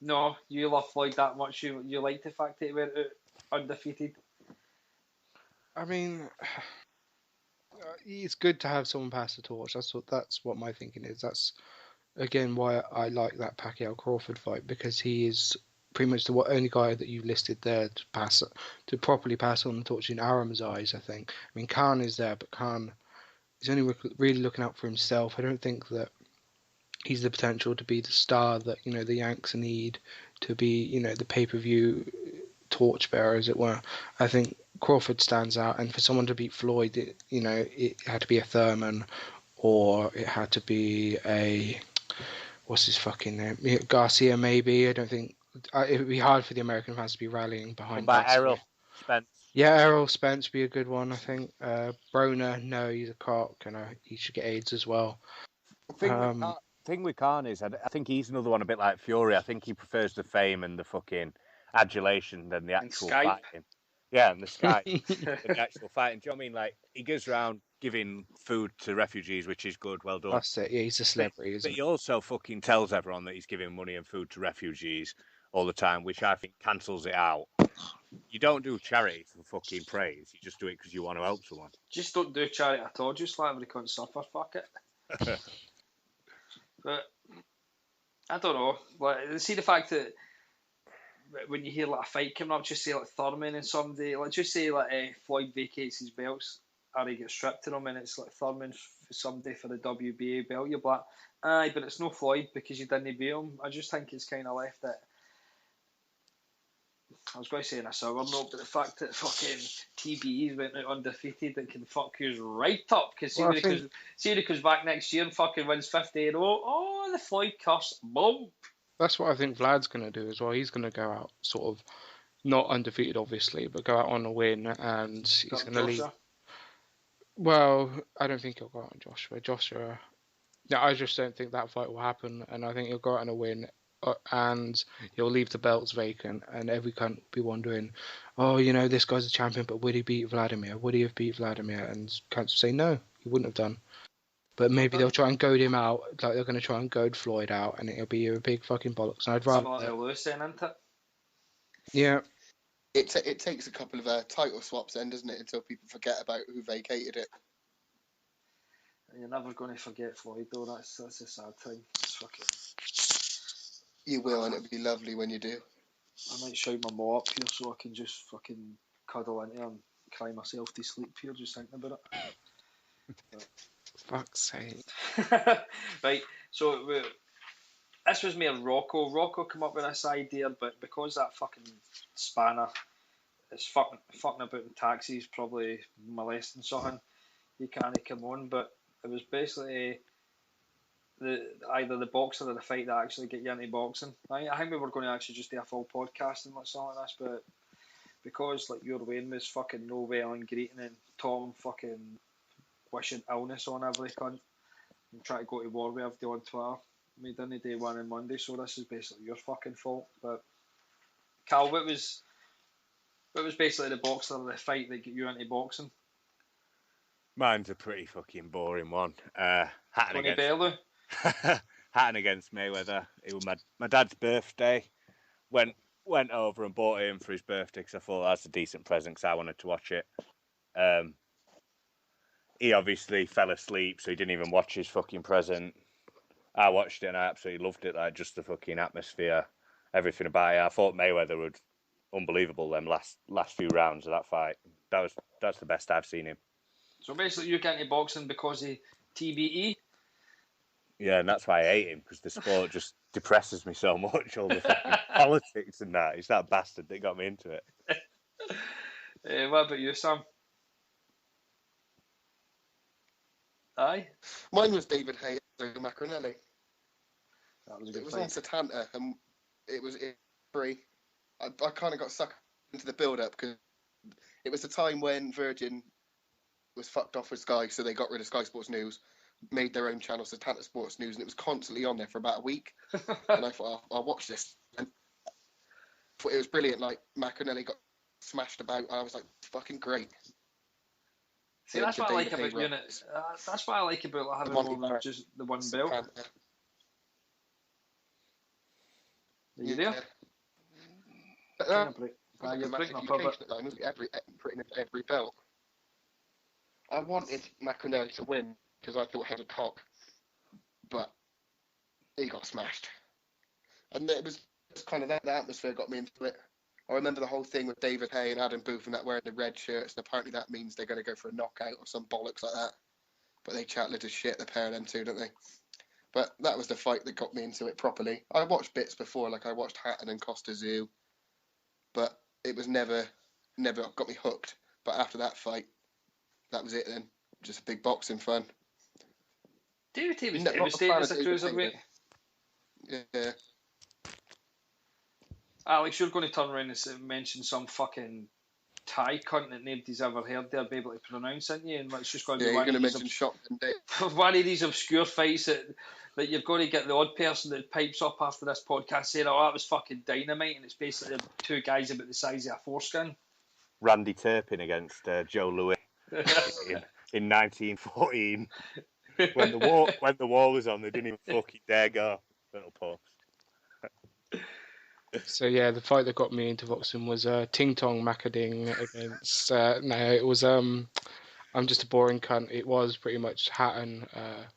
No, you love Floyd that much. You like the fact that he went out undefeated. I mean, it's good to have someone pass the torch. That's what my thinking is. That's again why I like that Pacquiao Crawford fight, because he is pretty much the only guy that you listed there to properly pass on the torch in Aram's eyes. I think. I mean, Khan is there, but Khan is only really looking out for himself. I don't think that he's the potential to be the star that the Yanks need to be. The pay-per-view torchbearer, as it were. I think Crawford stands out, and for someone to beat Floyd, it had to be a Thurman, or it had to be a what's his fucking name, Garcia maybe. I don't think it would be hard for the American fans to be rallying behind. What about Errol Spence? Yeah, Errol Spence would be a good one. I think Broner, no, he's a cock, and he should get AIDS as well. Thing with Khan is, I think he's another one a bit like Fury. I think he prefers the fame and the fucking adulation than the actual fighting. Yeah, and the Skype, the actual fighting. Do you know what I mean? Like, he goes around giving food to refugees, which is good, well done. That's it, yeah, he's a celebrity, isn't he? But he also fucking tells everyone that he's giving money and food to refugees all the time, which I think cancels it out. You don't do charity for fucking praise. You just do it because you want to help someone. Just don't do charity at all. Just let everybody suffer. Fuck it. But I don't know. Like, see the fact that when you hear like a fight coming up, just say like Thurman and somebody, like just say like Floyd vacates his belts or he gets stripped of them, and it's like Thurman for somebody for the WBA belt. You're like, aye, but it's no Floyd because you didn't beat him. I just think it's kind of left it. I was going to say in a sour note, but the fact that fucking TBE's went out undefeated, it can fuck you right up. Because see, when he comes back next year and fucking wins 50 in a row, oh, the Floyd curse, boom. That's what I think Vlad's going to do as well. He's going to go out sort of not undefeated, obviously, but go out on a win, and he's going to leave. Well, I don't think he'll go out on Joshua. Yeah, I just don't think that fight will happen, and I think he'll go out on a win, and he'll leave the belts vacant, and every cunt will be wondering, oh, you know, this guy's a champion, but would he beat Vladimir? Would he have beat Vladimir? And cunts will say no, he wouldn't have done. But maybe they'll try and goad him out, like they're going to try and goad Floyd out, and it'll be a big fucking bollocks. And I'd rather. Something like Lewis then, isn't it? Yeah. It takes a couple of title swaps then, doesn't it, until people forget about who vacated it. You're never going to forget Floyd, though. That's a sad thing. It's fucking. You will, and it'll be lovely when you do. I might shout my mom up here so I can just fucking cuddle into her and cry myself to sleep here just thinking about it. Fuck's sake. Right, so this was mere Rocco. Rocco came up with this idea, but because that fucking spanner is fucking about in taxis, probably molesting something, he can't come on. But it was basically either the boxer or the fight that actually get you into boxing. I think we were going to actually just do a full podcast and something like this, but because like your Wayne was fucking no well and greeting and Tom fucking wishing illness on every cunt and trying to go to war with everybody on Twitter. We didn't do one on Monday, so this is basically your fucking fault. But Cal, what was basically the boxer or the fight that get you into boxing? Mine's a pretty fucking boring one. Tony Bellew? Hatton against Mayweather. It was my dad's birthday. Went over and bought him for his birthday because I thought that's a decent present because I wanted to watch it. He obviously fell asleep, so he didn't even watch his fucking present. I watched it and I absolutely loved it. Like just the fucking atmosphere, everything about it. I thought Mayweather would unbelievable them last few rounds of that fight. That's the best I've seen him. So basically, you get into boxing because of TBE. Yeah, and that's why I hate him because the sport just depresses me so much. All the fucking politics and that. It's that bastard that got me into it. What about you, Sam? Aye. Mine was David Hay and Macronelli. That was a It good was fight. on Satanta, and it was free. I kind of got sucked into the build-up because it was the time when Virgin was fucked off with Sky, so they got rid of Sky Sports News, made their own channel, Satanta Sports News, and it was constantly on there for about a week. And I thought, I'll watch this. And it was brilliant. Like Macronelli got smashed about, and I was like, fucking great. See, that's what I like about units. That's what I like about having more than just the one belt. Are you there? You're breaking up a bit. Every belt. I wanted Macronelli to win because I thought he had a top, but he got smashed. And it was just kind of that the atmosphere got me into it. I remember the whole thing with David Hay and Adam Booth and that wearing the red shirts, and apparently that means they're going to go for a knockout or some bollocks like that. But they chat little shit, the pair of them two, don't they? But that was the fight that got me into it properly. I watched bits before, like I watched Hatton and Costa Zoo, but it was never got me hooked. But after that fight, that was it then. Just a big boxing fun. David Hay was devastated as a cruiserweight. Yeah. Alex, you're going to turn around and mention some fucking Thai cunt that nobody's ever heard they'll be able to pronounce, aren't you? And it's just going to be you're going to mention Shotgun Dave. One of these obscure fights that you're going to get the odd person that pipes up after this podcast saying, oh, that was fucking dynamite, and it's basically two guys about the size of a foreskin. Randy Turpin against Joe Louis in 1914. When the war was on, they didn't even fucking dare go. Little pups. So yeah, the fight that got me into boxing was Ting Tong Makading against no, it was I'm just a boring cunt. It was pretty much Hatton,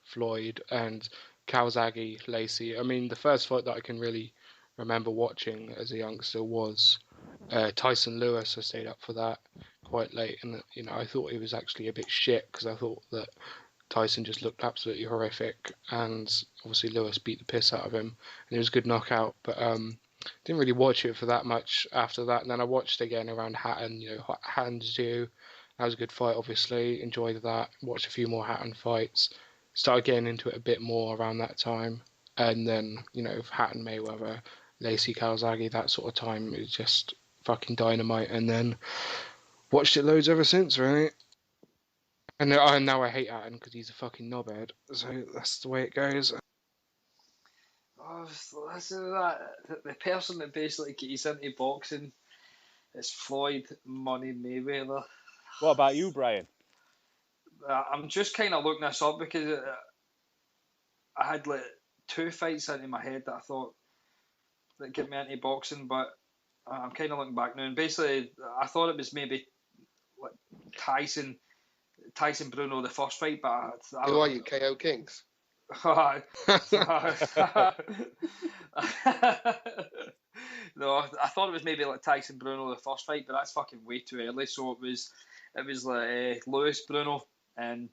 Floyd, and Calzaghe, Lacey. I mean, the first fight that I can really remember watching as a youngster was Tyson Lewis. I stayed up for that quite late, and I thought it was actually a bit shit because I thought that Tyson just looked absolutely horrific, and obviously Lewis beat the piss out of him, and it was a good knockout. But didn't really watch it for that much after that. And then I watched again around Hatton, Hatton Zoo. That was a good fight, obviously. Enjoyed that. Watched a few more Hatton fights. Started getting into it a bit more around that time. And then, Hatton Mayweather, Lacey Calzaghe, that sort of time, it was just fucking dynamite. And then watched it loads ever since, right? And now I hate Hatton because he's a fucking knobhead. So that's the way it goes. Oh, listen to that. The person that basically gets into boxing is Floyd Money Mayweather. What about you, Brian? I'm just kind of looking this up because I had like 2 fights into my head that I thought that get me into boxing, but I'm kind of looking back now, and basically I thought it was maybe like Tyson Bruno the first fight, but Who are you, KO Kings? no, I thought it was maybe like Tyson Bruno the first fight, but that's fucking way too early. So it was like Lewis Bruno, and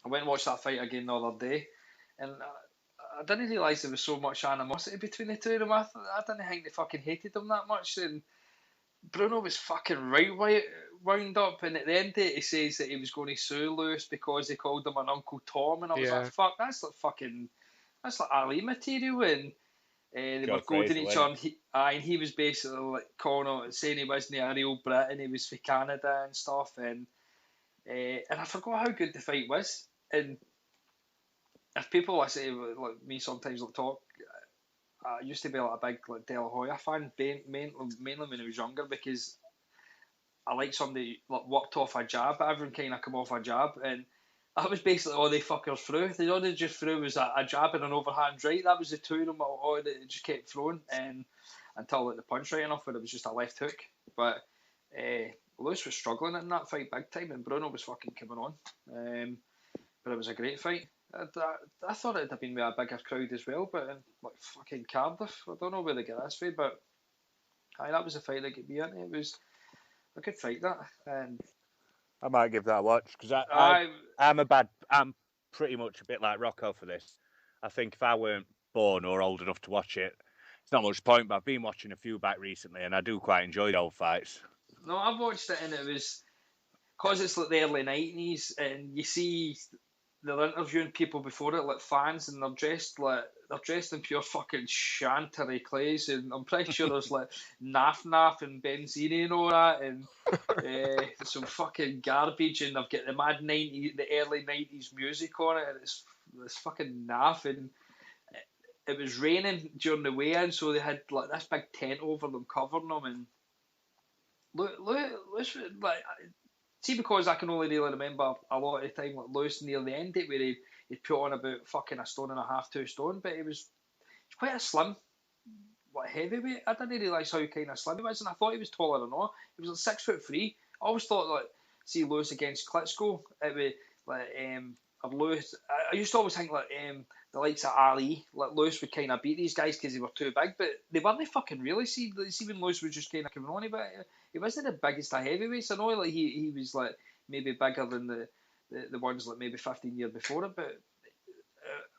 I went and watched that fight again the other day, and I didn't realise there was so much animosity between the two of them. I didn't think they fucking hated them that much, and Bruno was fucking wound up, and at the end of it, he says that he was going to sue Lewis because he called him an Uncle Tom, and I was like, fuck, that's like Ali material, and they were goading each other, and he was basically like calling out, saying he wasn't a real Brit, and he was for Canada and stuff, and I forgot how good the fight was, and if people I say like me sometimes will talk, I used to be like a big like De La Hoya fan, mainly when I was younger, because I like somebody like worked off a jab. Everyone kind of come off a jab, and that was basically all they fuckers threw. They all they just threw was a jab and an overhand right. That was the two of them all they just kept throwing, and until like, the punch right enough where it was just a left hook. But Lewis was struggling in that fight big time, and Bruno was fucking coming on. But it was a great fight. I thought it'd have been with a bigger crowd as well, but in like fucking Cardiff, I don't know where they get this from, but that was a fight that got me into. It was a good fight, that. And I might give that a watch because I'm pretty much a bit like Rocco for this. I think if I weren't born or old enough to watch it, it's not much point. But I've been watching a few back recently, and I do quite enjoy the old fights. No, I've watched it, and it was because it's like the early 90s, and you see they're interviewing people before it, like fans, and they're dressed in pure fucking Chantilly clays, and I'm pretty sure there's like Naf and Benzini and all that, and some fucking garbage, and they've got the the early 90s music on it, and it's fucking naff, and it was raining during the weigh-in, so they had like this big tent over them covering them, and look, like. See, because I can only really remember a lot of the time, like Lewis near the end, where he'd put on about fucking 1.5 stone, 2 stone, but he's quite a slim, like heavyweight. I didn't realise how kind of slim he was, and I thought he was taller than all. He was like 6'3". I always thought like see Lewis against Klitschko, it would like or Lewis. I used to always think like the likes of Ali, like Lewis would kind of beat these guys because they were too big, but they weren't fucking really. See when Lewis was just kind of coming on, but he wasn't the biggest of heavyweights. I know like he was like maybe bigger than the ones like maybe 15 years before it, but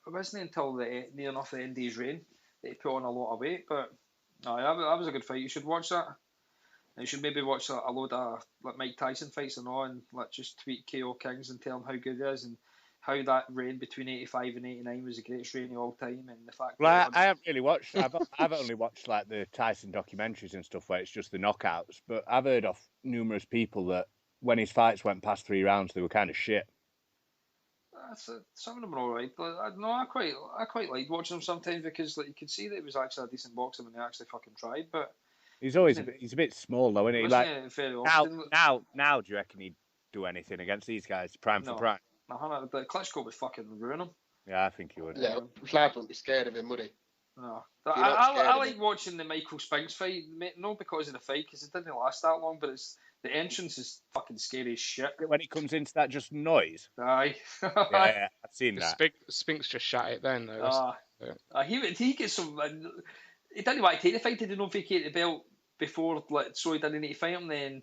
it wasn't until near enough the end of his reign that he put on a lot of weight. But no, that was a good fight. You should watch that. And you should maybe watch a load of like Mike Tyson fights and all, and like just tweet KO Kings and tell him how good he is, and how that reign between 85 and 89 was the greatest reign of all time, and the fact that I haven't really watched. I've only watched like the Tyson documentaries and stuff where it's just the knockouts. But I've heard of numerous people that when his fights went past 3 rounds, they were kind of shit. Some of them are alright, but I quite like watching them sometimes because like you could see that he was actually a decent boxer when they actually fucking tried. But he's always he's a bit small though, isn't he? Like very often. Now, do you reckon he'd do anything against these guys? Prime for prime. But Klitschko would fucking ruin him. Yeah, I think he would. Yeah, Vlad wouldn't be scared of him, would he? No. You're not scared I of like it. watching the Michael Spinks fight, not because of the fight, because it didn't last that long, but the entrance is fucking scary as shit. When it comes into that just noise. Aye. Yeah, I've seen that. Spinks just shot it then, though. He gets some. He didn't want to take the fight. He didn't vacate the belt before, so he didn't need to fight him. Then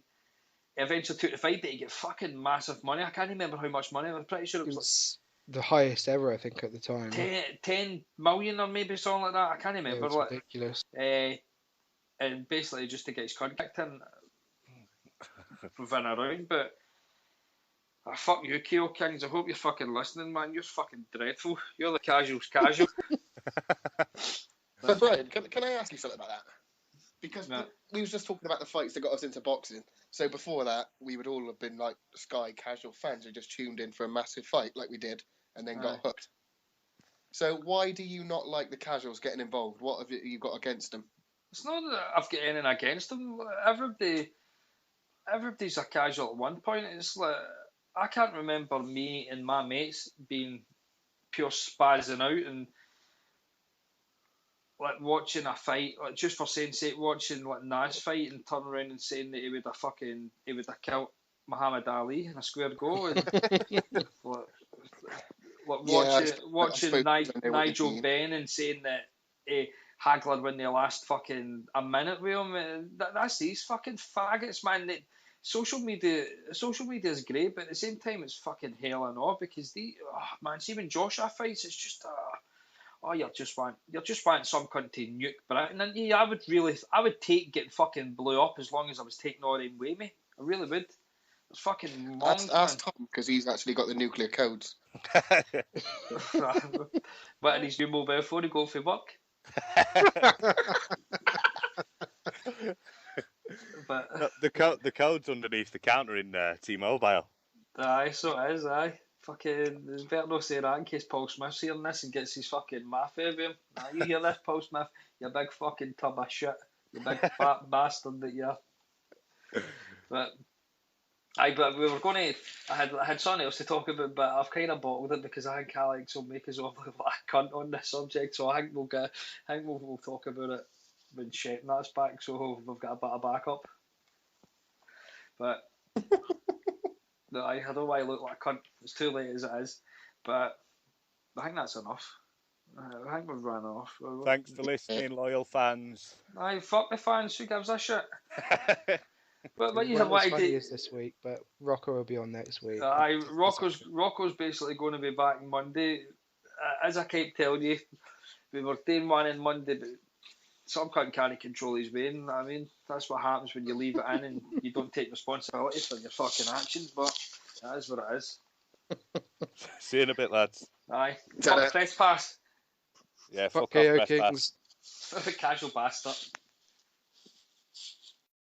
he eventually took the fight, but he get fucking massive money. I can't remember how much money. I'm pretty sure it was the highest ever, I think, at the time. 10 million or maybe something like that. I can't remember. It was ridiculous. And basically just to get his contract in within a round. But fuck you, Keo Kings. I hope you're fucking listening, man. You're fucking dreadful. You're the casual's casual. But Brian, can I ask you something about that? Because No. we was just talking about the fights that got us into boxing. So before that, we would all have been like Sky casual fans who just tuned in for a massive fight like we did and then got hooked. So why do you not like the casuals getting involved? What have you got against them? It's not that I've got anything against them. Everybody's a casual at one point. It's like I can't remember me and my mates being pure spazzing out and like watching a fight, like just for saying sake, watching like Nash fight and turn around and saying that he would have killed Muhammad Ali in a square go, and watching Nigel Benn and saying that Hagler win the last fucking a minute with him. That's these fucking faggots, man. Social media is great, but at the same time it's fucking hell and awe because see when Joshua fights, it's just you're just wanting some cunt to nuke Britain, and yeah, I would take getting fucking blew up as long as I was taking all them with me. I really would. It's fucking monk, Ask Tom because he's actually got the nuclear codes. But in his new mobile phone, he go for work. But no, the code's underneath the counter in T-Mobile. Aye, so it is. Aye, fucking. There's better not say that in case Paul Smith's hearing this and gets his fucking math out of him. You hear this, Paul Smith? You big fucking tub of shit. You big fat bastard that you are. But we were going to. I had something else to talk about, but I've kind of bottled it because I think Alex will make us all look like a cunt on this subject. So I think we'll talk about it when Shetnat's back. So we've got a bit of backup. But no, I don't know why I look like a cunt. It's too late as it is. But I think that's enough. I think we've run off. Thanks for listening, loyal fans. Aye, fuck the fans. Who gives a shit? But you have what I did this week, but Rocco will be on next week. Rocco's basically going to be back Monday. As I kept telling you, we were doing one on Monday, but some cunt can't control his weighing. I mean, that's what happens when you leave it in and you don't take responsibility for your fucking actions. But that is what it is. See you in a bit, lads. Aye, fuck trespass. Yeah, fuck off trespass. Casual bastard.